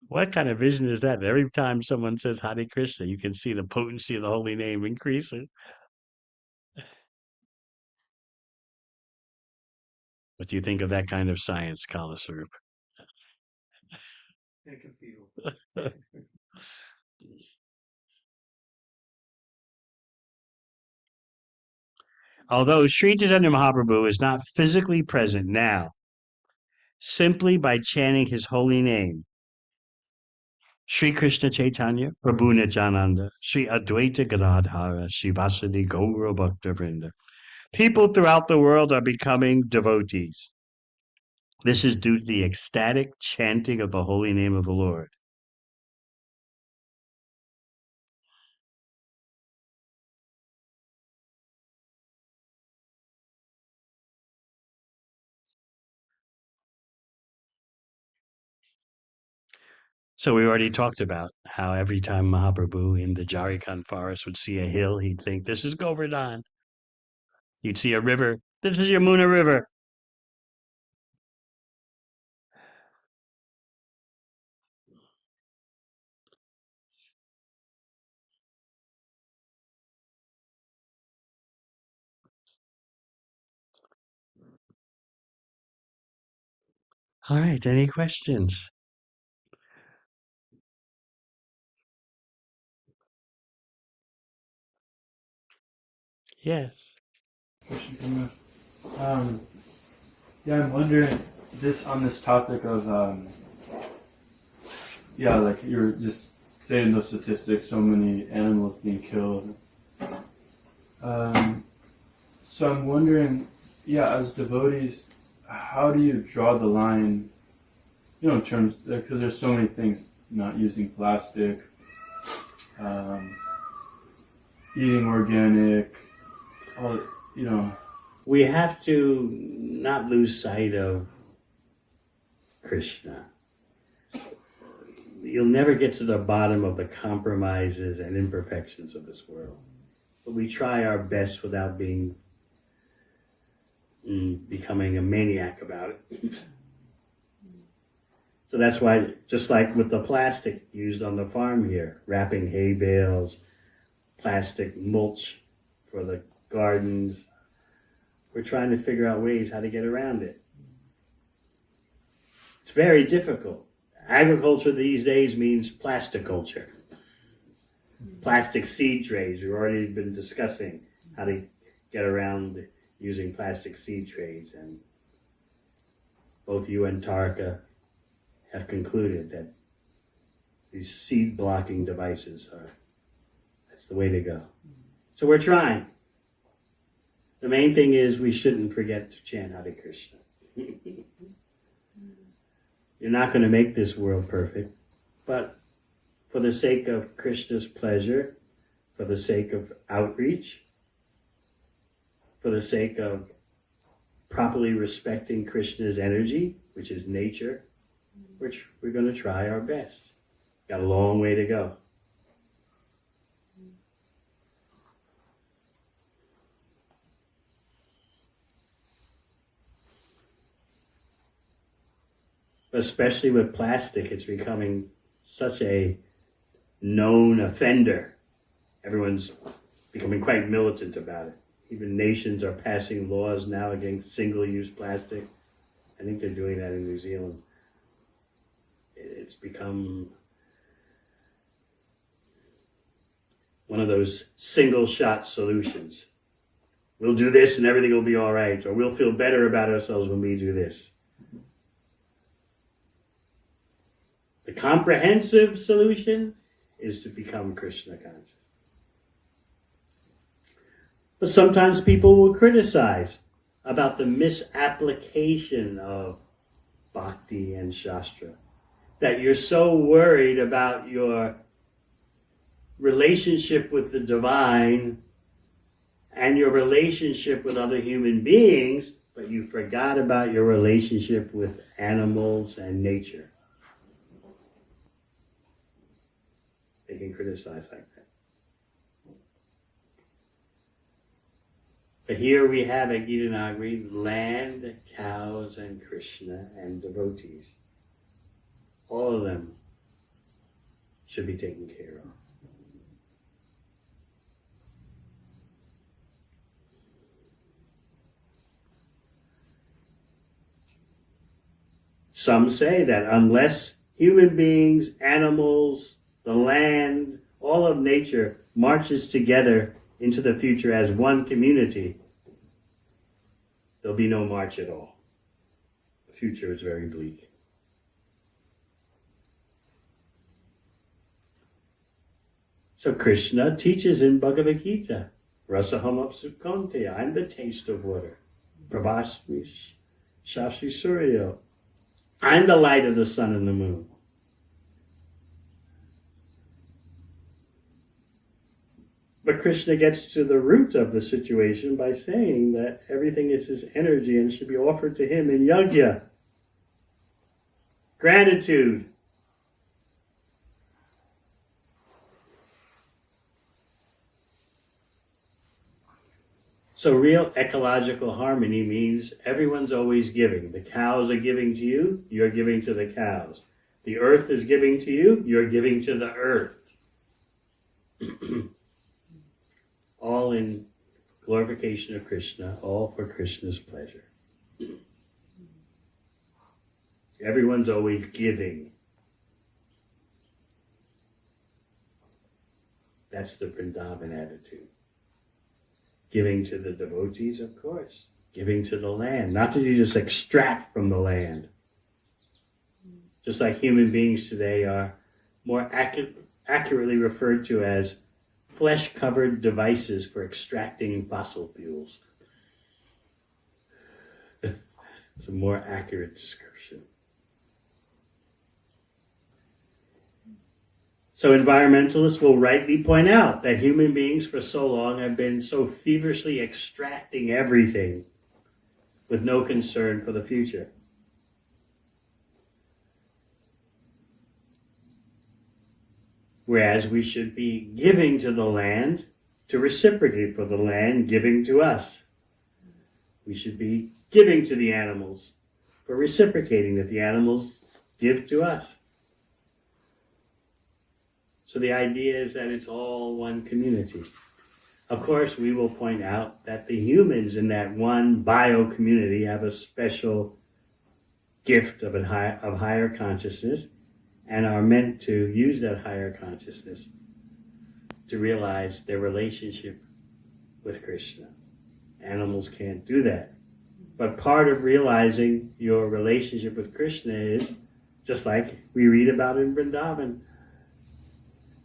What kind of vision is that? Every time someone says Hare Krishna, you can see the potency of the holy name increasing. What do you think of that kind of science, Kalaswarup? Although Sri Chaitanya Mahaprabhu is not physically present now, simply by chanting his holy name, Sri Krishna Chaitanya, Prabhu Nityananda, Sri Advaita Gadadhara, Sri Vasadi Gaura Bhakta Vrinda, people throughout the world are becoming devotees. This is due to the ecstatic chanting of the holy name of the Lord. So we already talked about how every time Mahaprabhu in the Jharkhand forest would see a hill, he'd think, this is Govardhan. You'd see a river, this is Yamuna River. All right, any questions? Yes. Um, yeah, I'm wondering this on this topic of yeah, like you were just saying those statistics, so many animals being killed. So I'm wondering, yeah, as devotees, how do you draw the line? You know, in terms because there's so many things, not using plastic, eating organic, all you know. We have to not lose sight of Krishna. You'll never get to the bottom of the compromises and imperfections of this world. But we try our best without becoming a maniac about it. So that's why, just like with the plastic used on the farm here, wrapping hay bales, plastic mulch for the gardens, we're trying to figure out ways how to get around it. It's very difficult. Agriculture these days means plasticulture. Plastic seed trays. We've already been discussing how to get around using plastic seed trays, and both you and Tarika have concluded that these seed blocking devices that's the way to go. So we're trying. The main thing is we shouldn't forget to chant Hare Krishna. You're not going to make this world perfect, but for the sake of Krishna's pleasure, for the sake of outreach, for the sake of properly respecting Krishna's energy, which is nature, which we're going to try our best. Got a long way to go. Especially with plastic, it's becoming such a known offender. Everyone's becoming quite militant about it. Even nations are passing laws now against single-use plastic. I think they're doing that in New Zealand. It's become one of those single-shot solutions. We'll do this and everything will be all right, or we'll feel better about ourselves when we do this. The comprehensive solution is to become Krishna conscious. But sometimes people will criticize about the misapplication of bhakti and shastra, that you're so worried about your relationship with the divine and your relationship with other human beings, but you forgot about your relationship with animals and nature. They can criticize like that. But here we have at Gita Nagari land, cows, and Krishna, and devotees. All of them should be taken care of. Some say that unless human beings, animals, the land, all of nature marches together into the future as one community, there'll be no march at all. The future is very bleak. So Krishna teaches in Bhagavad Gita, Rasaham Apsukonte, I'm the taste of water. Prabhasmi Shashi Surya, I'm the light of the sun and the moon. But Krishna gets to the root of the situation by saying that everything is his energy and should be offered to him in yajna. Gratitude. So real ecological harmony means everyone's always giving. The cows are giving to you, you're giving to the cows. The earth is giving to you, you're giving to the earth. All in glorification of Krishna, all for Krishna's pleasure. Everyone's always giving. That's the Vrindavana attitude. Giving to the devotees, of course. Giving to the land. Not that you just extract from the land. Just like human beings today are more accurately referred to as flesh-covered devices for extracting fossil fuels. It's a more accurate description. So environmentalists will rightly point out that human beings for so long have been so feverishly extracting everything with no concern for the future. Whereas we should be giving to the land to reciprocate for the land giving to us. We should be giving to the animals for reciprocating that the animals give to us. So the idea is that it's all one community. Of course, we will point out that the humans in that one bio community have a special gift of higher consciousness, and are meant to use that higher consciousness to realize their relationship with Krishna. Animals can't do that. But part of realizing your relationship with Krishna is, just like we read about in Vrindavan,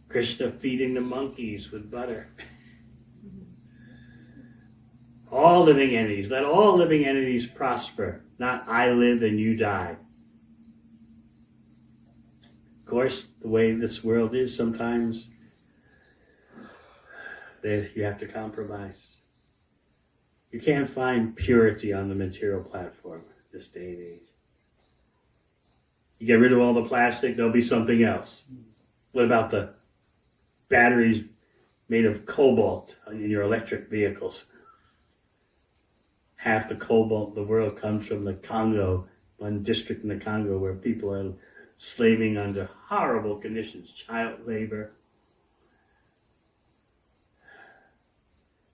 Krishna feeding the monkeys with butter. All living entities, let all living entities prosper, not I live and you die. Of course, the way this world is, sometimes you have to compromise. You can't find purity on the material platform this day and age. You get rid of all the plastic, there'll be something else. What about the batteries made of cobalt in your electric vehicles? Half the cobalt in the world comes from the Congo, one district in the Congo where people are slaving under horrible conditions, child labor.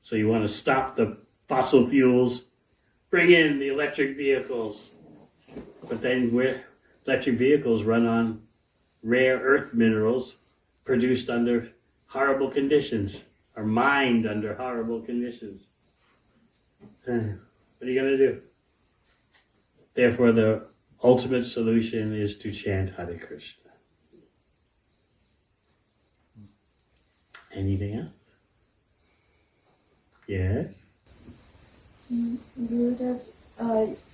So you want to stop the fossil fuels, bring in the electric vehicles. But then electric vehicles run on rare earth minerals produced under horrible conditions, or mind under horrible conditions. What are you going to do? Therefore, the ultimate solution is to chant Hare Krishna. Anything else? Yes?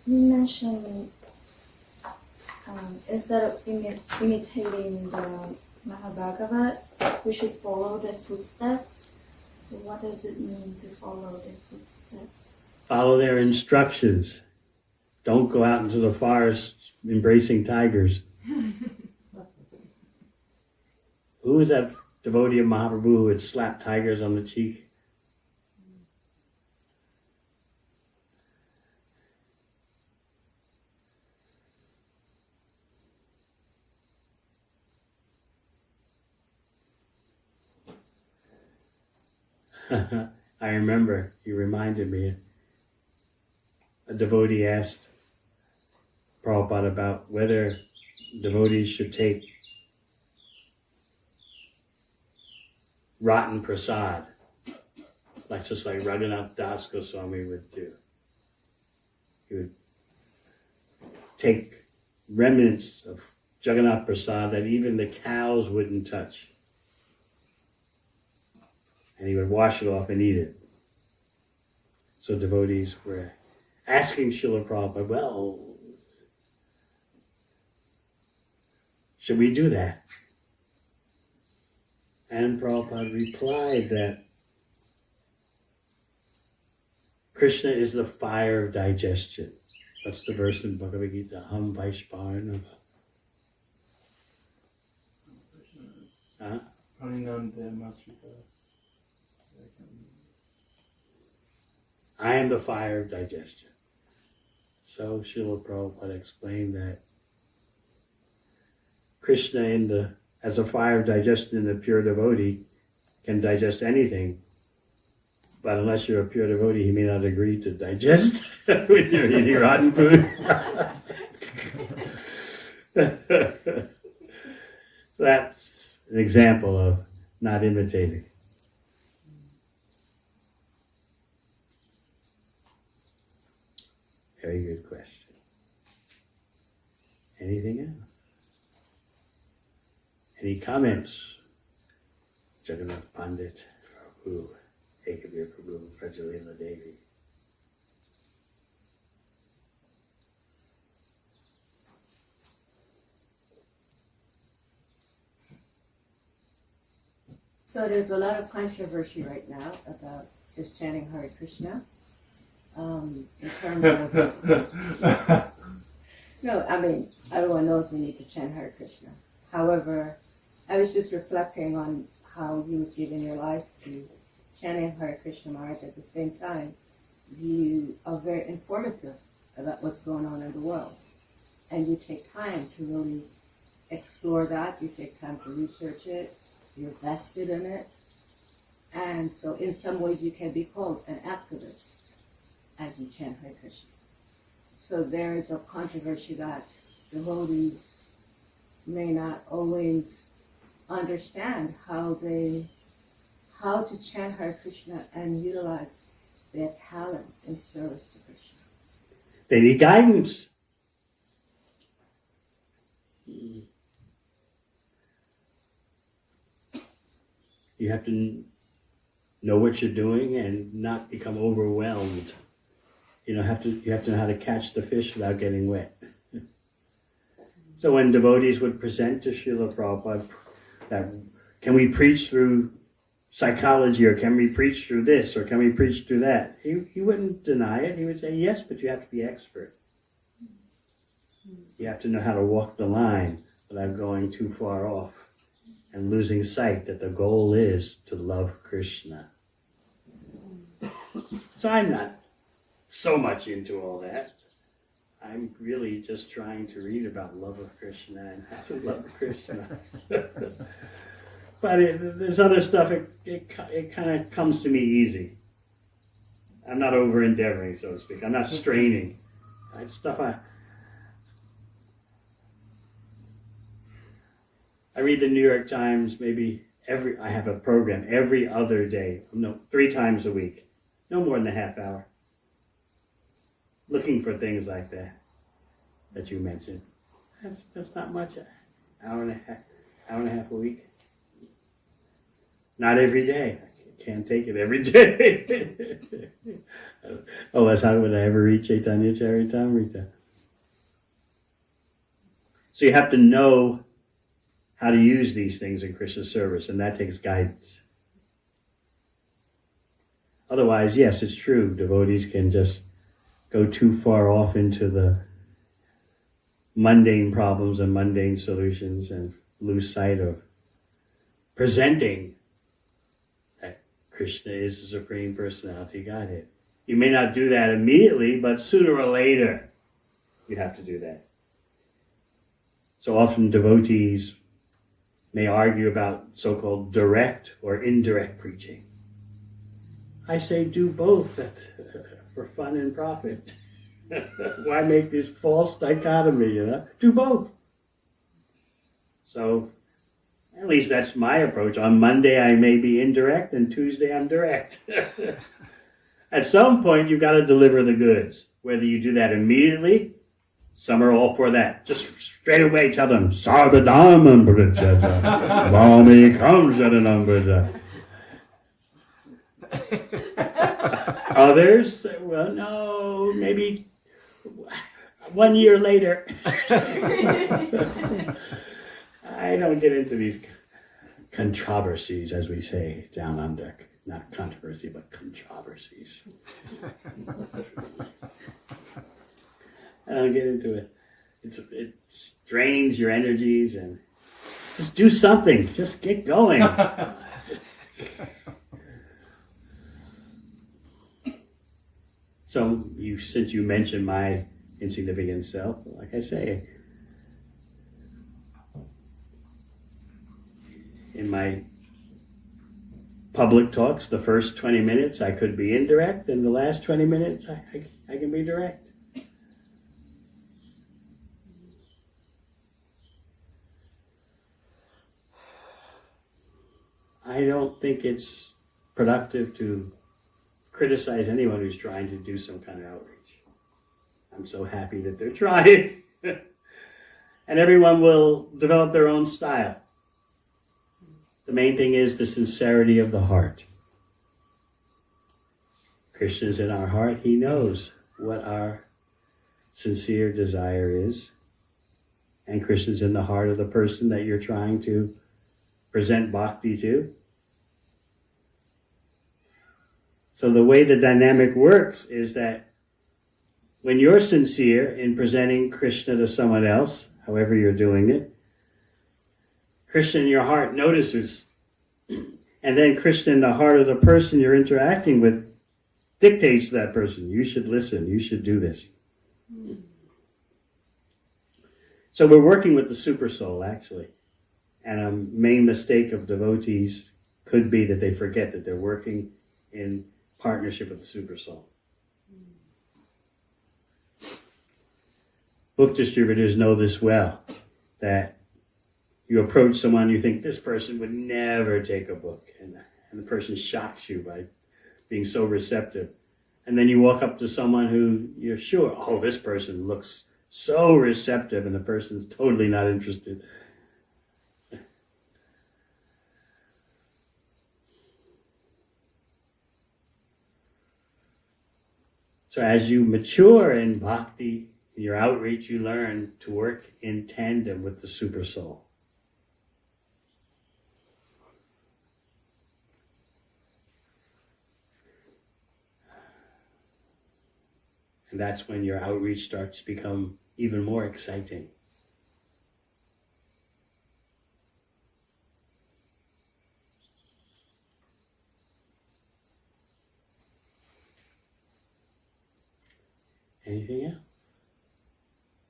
You mentioned instead of imitating the Mahabhagavat, we should follow the footsteps. So what does it mean to follow the footsteps? Follow their instructions. Don't go out into the forest embracing tigers. Who was that devotee of Mahaprabhu who had slapped tigers on the cheek? I remember, you reminded me. A devotee asked Prabhupada about whether devotees should take rotten prasad, just like Raghunath Das Goswami would do. He would take remnants of Jagannath prasad that even the cows wouldn't touch. And he would wash it off and eat it. So devotees were asking Srila Prabhupada, well, should we do that? And Prabhupada replied that Krishna is the fire of digestion. That's the verse in Bhagavad Gita, Ham Vaishparnava. Huh? I am the fire of digestion. So Srila Prabhupada explained that Krishna as a fire of digestion in the pure devotee can digest anything, but unless you're a pure devotee, he may not agree to digest when you're eating rotten food. So that's an example of not imitating. Very good question. Anything else? Any comments? Jagannath Pandit, Prabhu, Ekavir Prabhu, Prajalila Devi. So there's a lot of controversy right now about just chanting Hare Krishna. In terms of, no, I mean, everyone knows we need to chant Hare Krishna. However, I was just reflecting on how you've given your life to chanting Hare Krishna Maharaj. At the same time, you are very informative about what's going on in the world. And you take time to really explore that. You take time to research it. You're vested in it. And so in some ways you can be called an activist as you chant Hare Krishna. So there is a controversy that devotees may not always understand how to chant Hare Krishna and utilize their talents in service to Krishna. They need guidance. You have to know what you're doing and not become overwhelmed. You have to know how to catch the fish without getting wet. So when devotees would present to Srila Prabhupada that, can we preach through psychology, or can we preach through this, or can we preach through that? He wouldn't deny it. He would say, yes, but you have to be expert. You have to know how to walk the line without going too far off and losing sight that the goal is to love Krishna. So I'm not so much into all that. I'm really just trying to read about love of Krishna and how to love Krishna. But this other stuff, it kind of comes to me easy. I'm not over-endeavoring, so to speak. I'm not straining. It's stuff I read the New York Times maybe I have a program every other day, no, 3 times a week, no more than a half hour, looking for things like that you mentioned. That's not much, hour and a half a week. Not every day. I can't take it every day. Oh, that's how would I ever read Chaitanya Charitamrita? So you have to know how to use these things in Krishna service, and that takes guidance. Otherwise, yes, it's true, devotees can just go too far off into the mundane problems and mundane solutions and lose sight of presenting that Krishna is the Supreme Personality Godhead. You may not do that immediately, but sooner or later you have to do that. So often devotees may argue about so-called direct or indirect preaching. I say do both for fun and profit. Why make this false dichotomy, Do both. So at least that's my approach. On Monday I may be indirect and Tuesday I'm direct. At some point you've got to deliver the goods. Whether you do that immediately, some are all for that. Just straight away tell them, Sarvadhamam Brajata, Vamikam Sharanam Braja. Others say, well, no, maybe 1 year later. I don't get into these controversies, as we say down under. Not controversy, but controversies. I don't get into it. It drains your energies, and just do something. Just get going. So, since you mentioned my insignificant self, like I say, in my public talks, the first 20 minutes I could be indirect, and the last 20 minutes I can be direct. I don't think it's productive to criticize anyone who's trying to do some kind of outreach. I'm so happy that they're trying. And everyone will develop their own style. The main thing is the sincerity of the heart. Krishna's in our heart. He knows what our sincere desire is. And Krishna's in the heart of the person that you're trying to present bhakti to. So the way the dynamic works is that when you're sincere in presenting Krishna to someone else, however you're doing it, Krishna in your heart notices. And then Krishna in the heart of the person you're interacting with dictates to that person. You should listen. You should do this. So we're working with the super soul, actually. And a main mistake of devotees could be that they forget that they're working in partnership with the super soul. Book distributors know this well, that you approach someone, you think this person would never take a book, and the person shocks you by being so receptive. And then you walk up to someone who you're sure, oh, this person looks so receptive, and the person's totally not interested. So as you mature in bhakti, in your outreach, you learn to work in tandem with the super soul. And that's when your outreach starts to become even more exciting. Anything else?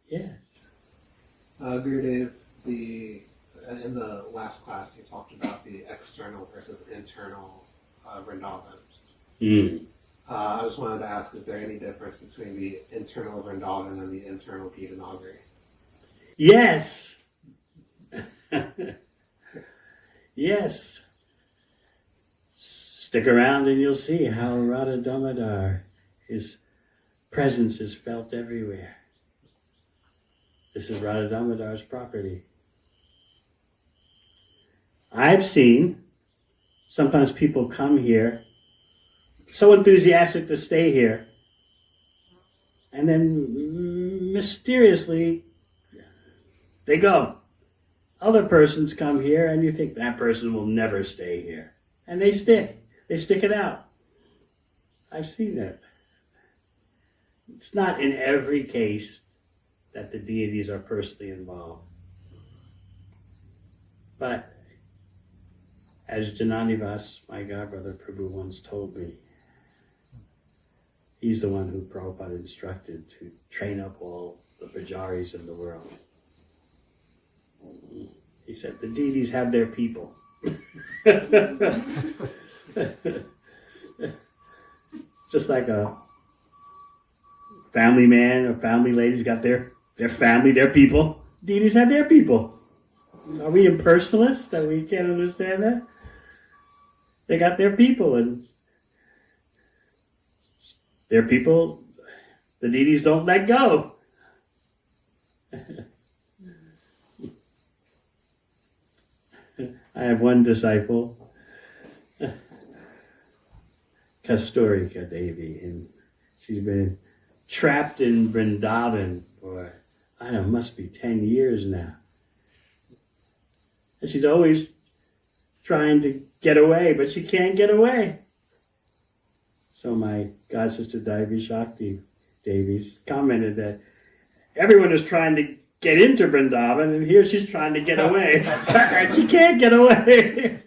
Yes. Gurudev, in the last class you talked about the external versus internal Vrindavan. I just wanted to ask, is there any difference between the internal Vrindavan and the internal Gita Nagari? Yes. Yes. Stick around and you'll see how Radha Damodar, his presence is felt everywhere. This is Radha Damodar's property. I've seen sometimes people come here so enthusiastic to stay here, and then mysteriously they go. Other persons come here and you think that person will never stay here. And they stick. They stick it out. I've seen that. It's not in every case that the deities are personally involved. But as Jananivas, my godbrother Prabhu, once told me, he's the one who Prabhupada instructed to train up all the pujaris in the world. He said, the deities have their people. Just like a family man or family lady's got their family, their people. Deities have their people. Are we impersonalists that we can't understand that? They got their people, and their people, the deities don't let go. I have one disciple, Kasturika Devi, and she's been trapped in Vrindavan for, I don't know, must be 10 years now. And she's always trying to get away, but she can't get away. So my god sister Devi Shakti Davies commented that everyone is trying to get into Vrindavan, and here she's trying to get away. And she can't get away.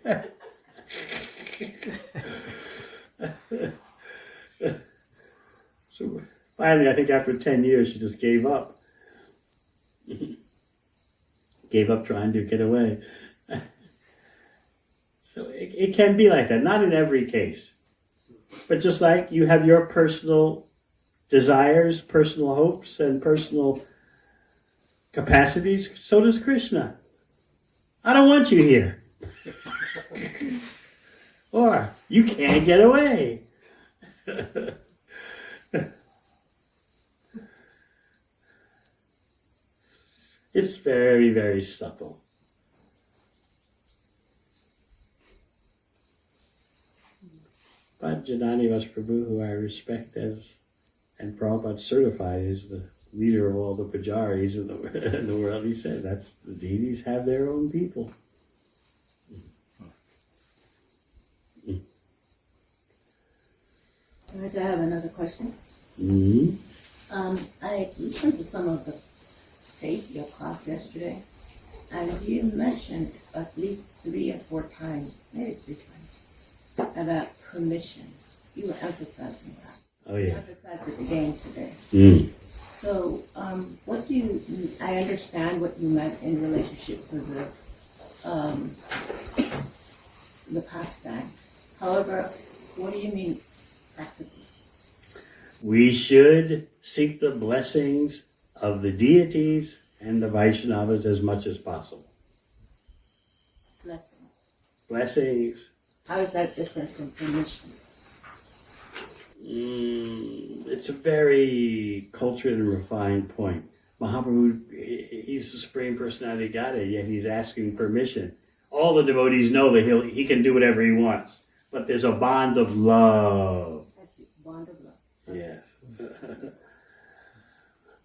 So finally, I think after 10 years, she just gave up. Gave up trying to get away. So it can be like that, not in every case. But just like you have your personal desires, personal hopes, and personal capacities, so does Krishna. I don't want you here. Or, you can't get away. It's very, very subtle. But Jananivas Prabhu, who I respect as, and Prabhupada certified as the leader of all the pujaris in the world, he said that's the deities have their own people. I have another question. Mm-hmm. I listened to some of the tape, your class yesterday, and you mentioned at least 3 or 4 times, maybe 3 times, about permission. You were emphasizing that. Oh, You yeah. emphasized it again today. Mm. So, what do you, I understand what you meant in relationship to the pastime. However, what do you mean practically? We should seek the blessings of the deities and the Vaishnavas as much as possible. Blessings. Blessings. How is that different from permission? It's a very cultured and refined point. Mahaprabhu, he's the Supreme Personality of Godhead, yet he's asking permission. All the devotees know that he can do whatever he wants, but there's a bond of love. That's the bond of love. Yeah.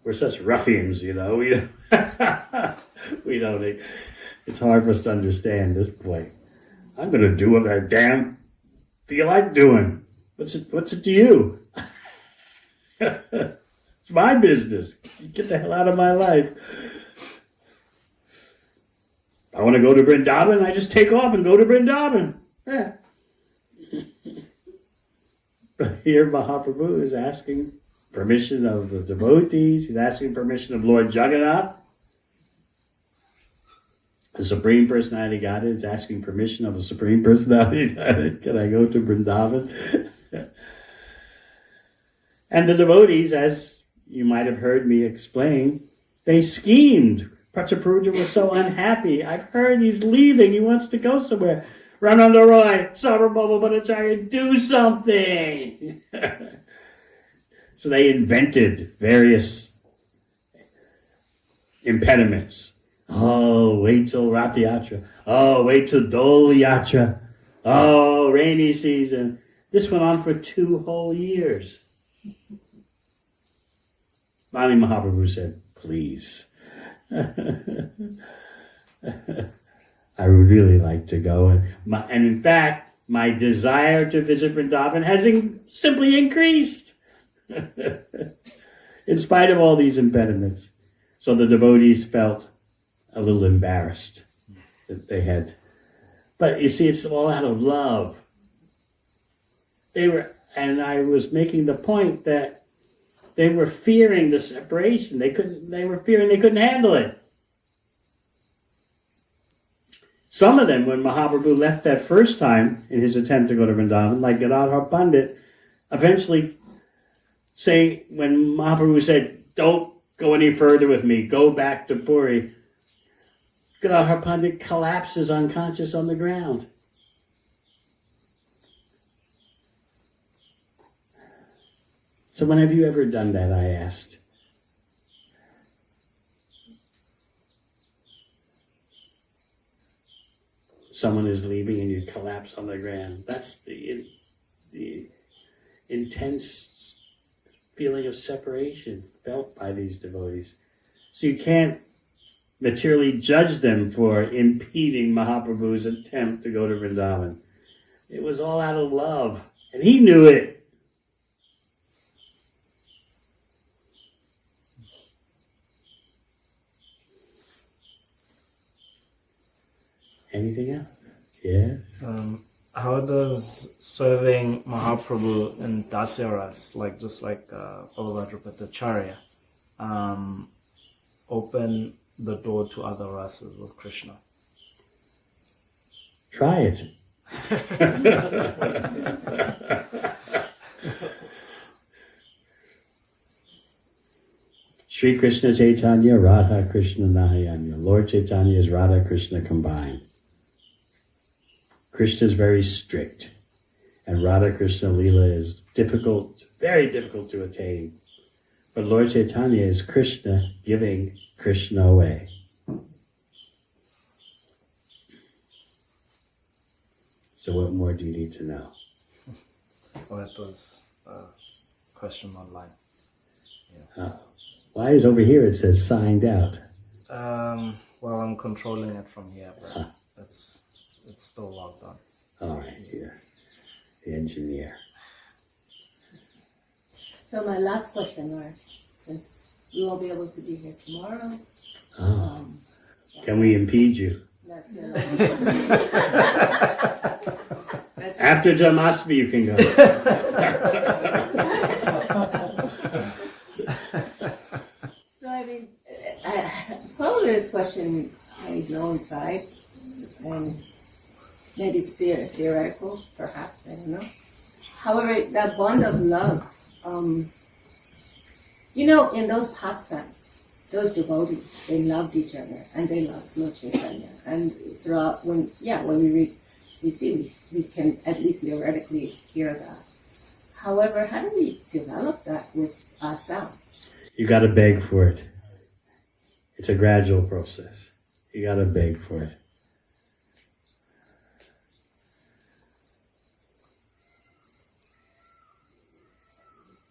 We're such ruffians, you know. We don't. It's hard for us to understand this point. I'm going to do what I damn feel like doing. What's it to you? It's my business. Get the hell out of my life. I want to go to Vrindavan, I just take off and go to Vrindavan. Yeah. But here Mahaprabhu is asking permission of the devotees. He's asking permission of Lord Jagannath. The Supreme Personality of Godhead is asking permission of the Supreme Personality of Godhead. Can I go to Vrindavan? And the devotees, as you might have heard me explain, they schemed. Prachapuruja was so unhappy. I've heard he's leaving. He wants to go somewhere. Ramananda Roy, Sarvabhauma Bhattacharya, do something. So they invented various impediments. Oh, wait till Rath Yatra. Oh, wait till Dol Yatra. Oh, rainy season. This went on for 2 whole years. Finally, Mahaprabhu said, please. I would really like to go. And in fact, my desire to visit Vrindavan has simply increased. In spite of all these impediments. So the devotees felt a little embarrassed that they had. But you see, it's all out of love. And I was making the point that they were fearing the separation. They were fearing they couldn't handle it. Some of them, when Mahaprabhu left that first time in his attempt to go to Vrindavan, like Gadadhar Pandit, eventually when Mahaprabhu said, don't go any further with me, go back to Puri, Gadadhar Pandit collapses unconscious on the ground. So when have you ever done that, I asked. Someone is leaving and you collapse on the ground. That's the intense feeling of separation felt by these devotees. So you can't materially judge them for impeding Mahaprabhu's attempt to go to Vrindavan. It was all out of love, and he knew it. Anything else? Yeah. How does serving Mahaprabhu in Dasyaras, just like Bhagavad Bhattacharya, open the door to other rasas with Krishna? Try it. Sri Krishna Chaitanya, Radha Krishna Nahayanya. Lord Chaitanya is Radha Krishna combined. Krishna is very strict, and Radha Krishna Leela is difficult, very difficult to attain. But Lord Chaitanya is Krishna giving Krishna away. So what more do you need to know? Well, that was a question online. Yeah. Why is over here it says signed out? Well, I'm controlling it from here, but it's still logged on. All right, here, the engineer. So my last question, since we won't be able to be here tomorrow. Can we impede you? That's After Janmashtami, you can go. So I mean, probably this question may go inside, and maybe it's theoretical, perhaps, I don't know. However, that bond of love, in those pastimes, those devotees, they loved each other, and they loved Lord Chaitanya. And throughout, when we read CC, we can at least theoretically hear that. However, how do we develop that with ourselves? You got to beg for it. It's a gradual process. You got to beg for it.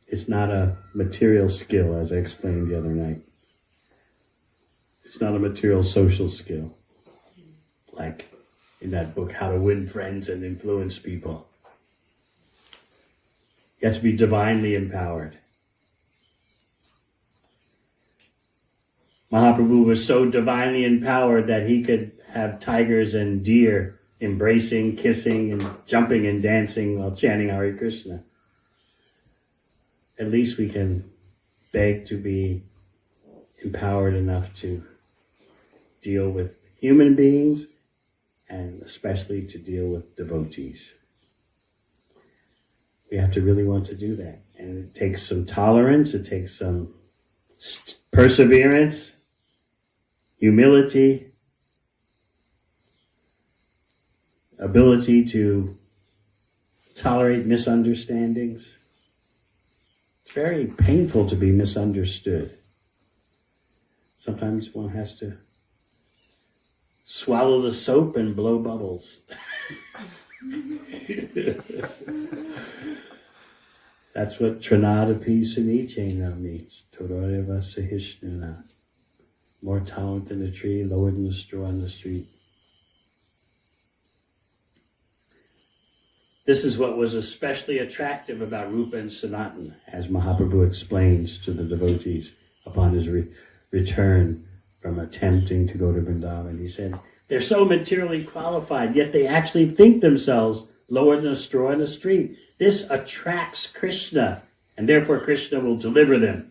It's not a material skill, as I explained the other night. It's not a material social skill, like in that book, How to Win Friends and Influence People. You have to be divinely empowered. Mahaprabhu was so divinely empowered that he could have tigers and deer embracing, kissing, and jumping and dancing while chanting Hare Krishna. At least we can beg to be empowered enough to deal with human beings and especially to deal with devotees. We have to really want to do that. And it takes some tolerance, it takes some perseverance, humility, ability to tolerate misunderstandings. It's very painful to be misunderstood. Sometimes one has to swallow the soap and blow bubbles. That's what Trinadapi Sunichena means. Todoreva Sahishnuna. More tolerant than the tree, lower than the straw on the street. This is what was especially attractive about Rupa and Sanatan, as Mahaprabhu explains to the devotees upon his return from attempting to go to Vrindavan. He said, they're so materially qualified, yet they actually think themselves lower than a straw in the street. This attracts Krishna, and therefore Krishna will deliver them.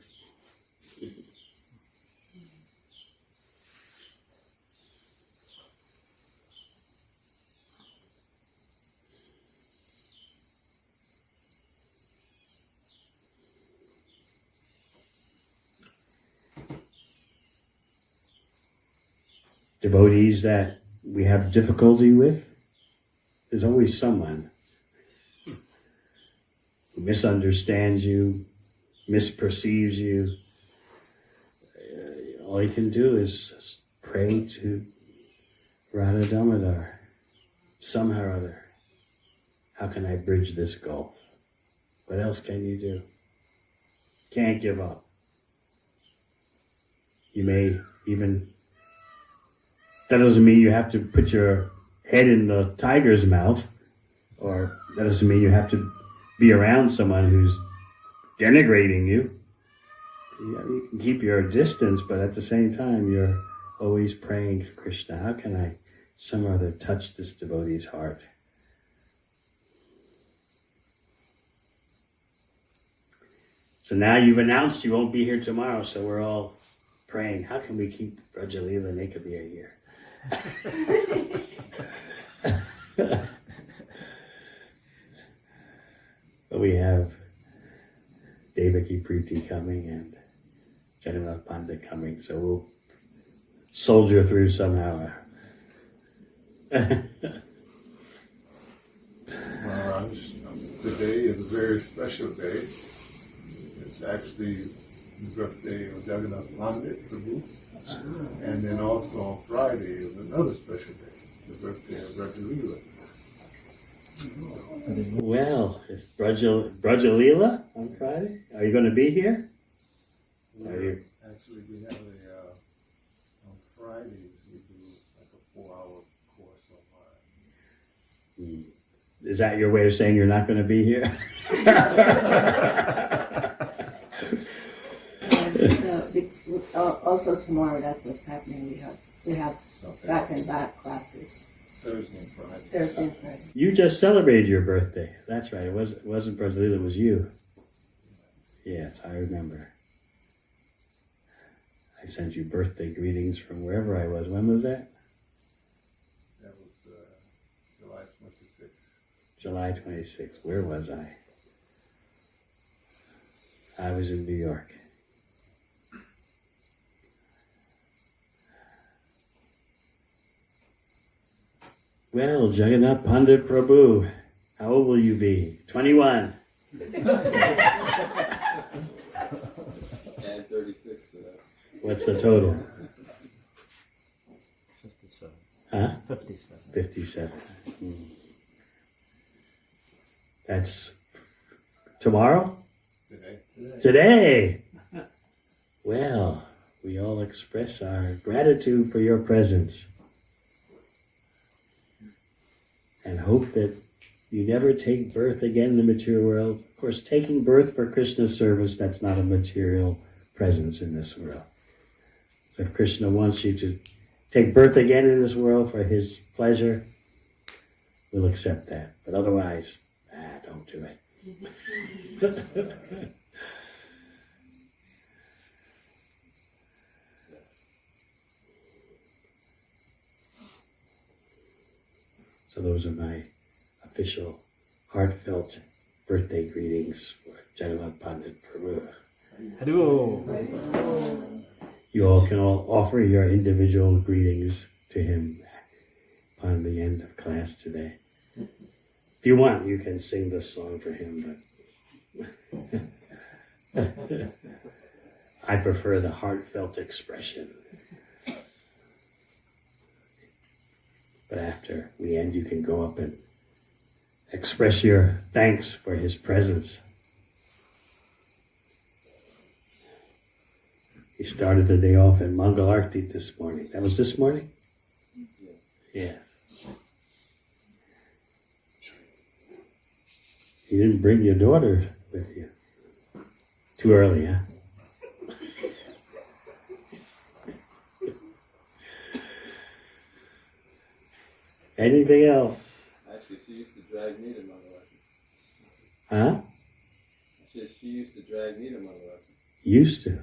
Devotees that we have difficulty with, there's always someone who misunderstands you, misperceives you. All you can do is pray to Radha Damodar, somehow or other. How can I bridge this gulf? What else can you do? Can't give up. You may even, that doesn't mean you have to put your head in the tiger's mouth, or that doesn't mean you have to be around someone who's denigrating you. You can keep your distance, but at the same time, you're always praying to Krishna. How can I some or other touch this devotee's heart? So now you've announced you won't be here tomorrow, so we're all praying, how can we keep Brajalila Nikabir here? But we have Devaki Preeti coming and Jagannath Pandit coming, so we'll soldier through somehow. Maharaj, today is a very special day. It's actually the birthday of Jagannath Pandit Prabhu. And then also on Friday is another special day, the birthday of Rajalila. Well, it's Brajalila on Friday. Are you going to be here? Actually, we have on Fridays, we do like a 4-hour course online. Is that your way of saying you're not going to be here? Also tomorrow, that's what's happening. We have back and back classes. Thursday and Friday. Thursday and Friday. You just celebrated your birthday. That's right. It wasn't Brajalila, it was you. Yes, I remember. I sent you birthday greetings from wherever I was. When was that? That was July 26th. July 26th. Where was I? I was in New York. Well, Jagannath Pandit Prabhu, how old will you be? 21. Add 36 to that. What's the total? 57. Huh? 57. 57. That's tomorrow? Today. Well, we all express our gratitude for your presence and hope that you never take birth again in the material world. Of course, taking birth for Krishna's service, that's not a material presence in this world. So if Krishna wants you to take birth again in this world for his pleasure, we'll accept that. But otherwise, don't do it. So those are my official, heartfelt birthday greetings for Jagannath Pandit Prabhu. Hello. You all can offer your individual greetings to him upon the end of class today. If you want, you can sing this song for him, but I prefer the heartfelt expression. But after we end, you can go up and express your thanks for his presence. He started the day off in Mangal Arti this morning. That was this morning? Yeah. You didn't bring your daughter with you. Too early, huh? Anything else? Actually, she used to drag me to Mangalaki. Huh? She used to drag me to Mangalaki. Used to.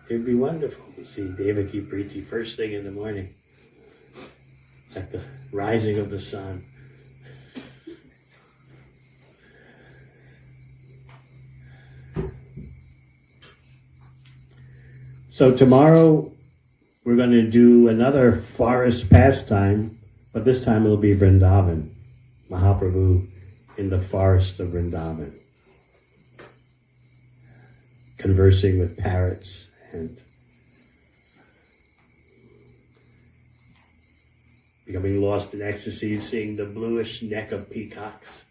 It'd be wonderful to see Devaki Priti first thing in the morning, at the rising of the sun. So tomorrow we're going to do another forest pastime, but this time it'll be Vrindavan, Mahaprabhu in the forest of Vrindavan, conversing with parrots and becoming lost in ecstasy, seeing the bluish neck of peacocks.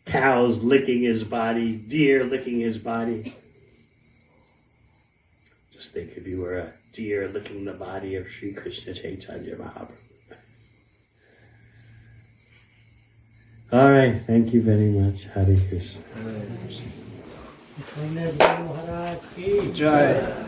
Cows licking his body, deer licking his body. Just think if you were a deer licking the body of Sri Krishna Chaitanya Mahaprabhu. All right, thank you very much. Hare Krishna. Jai.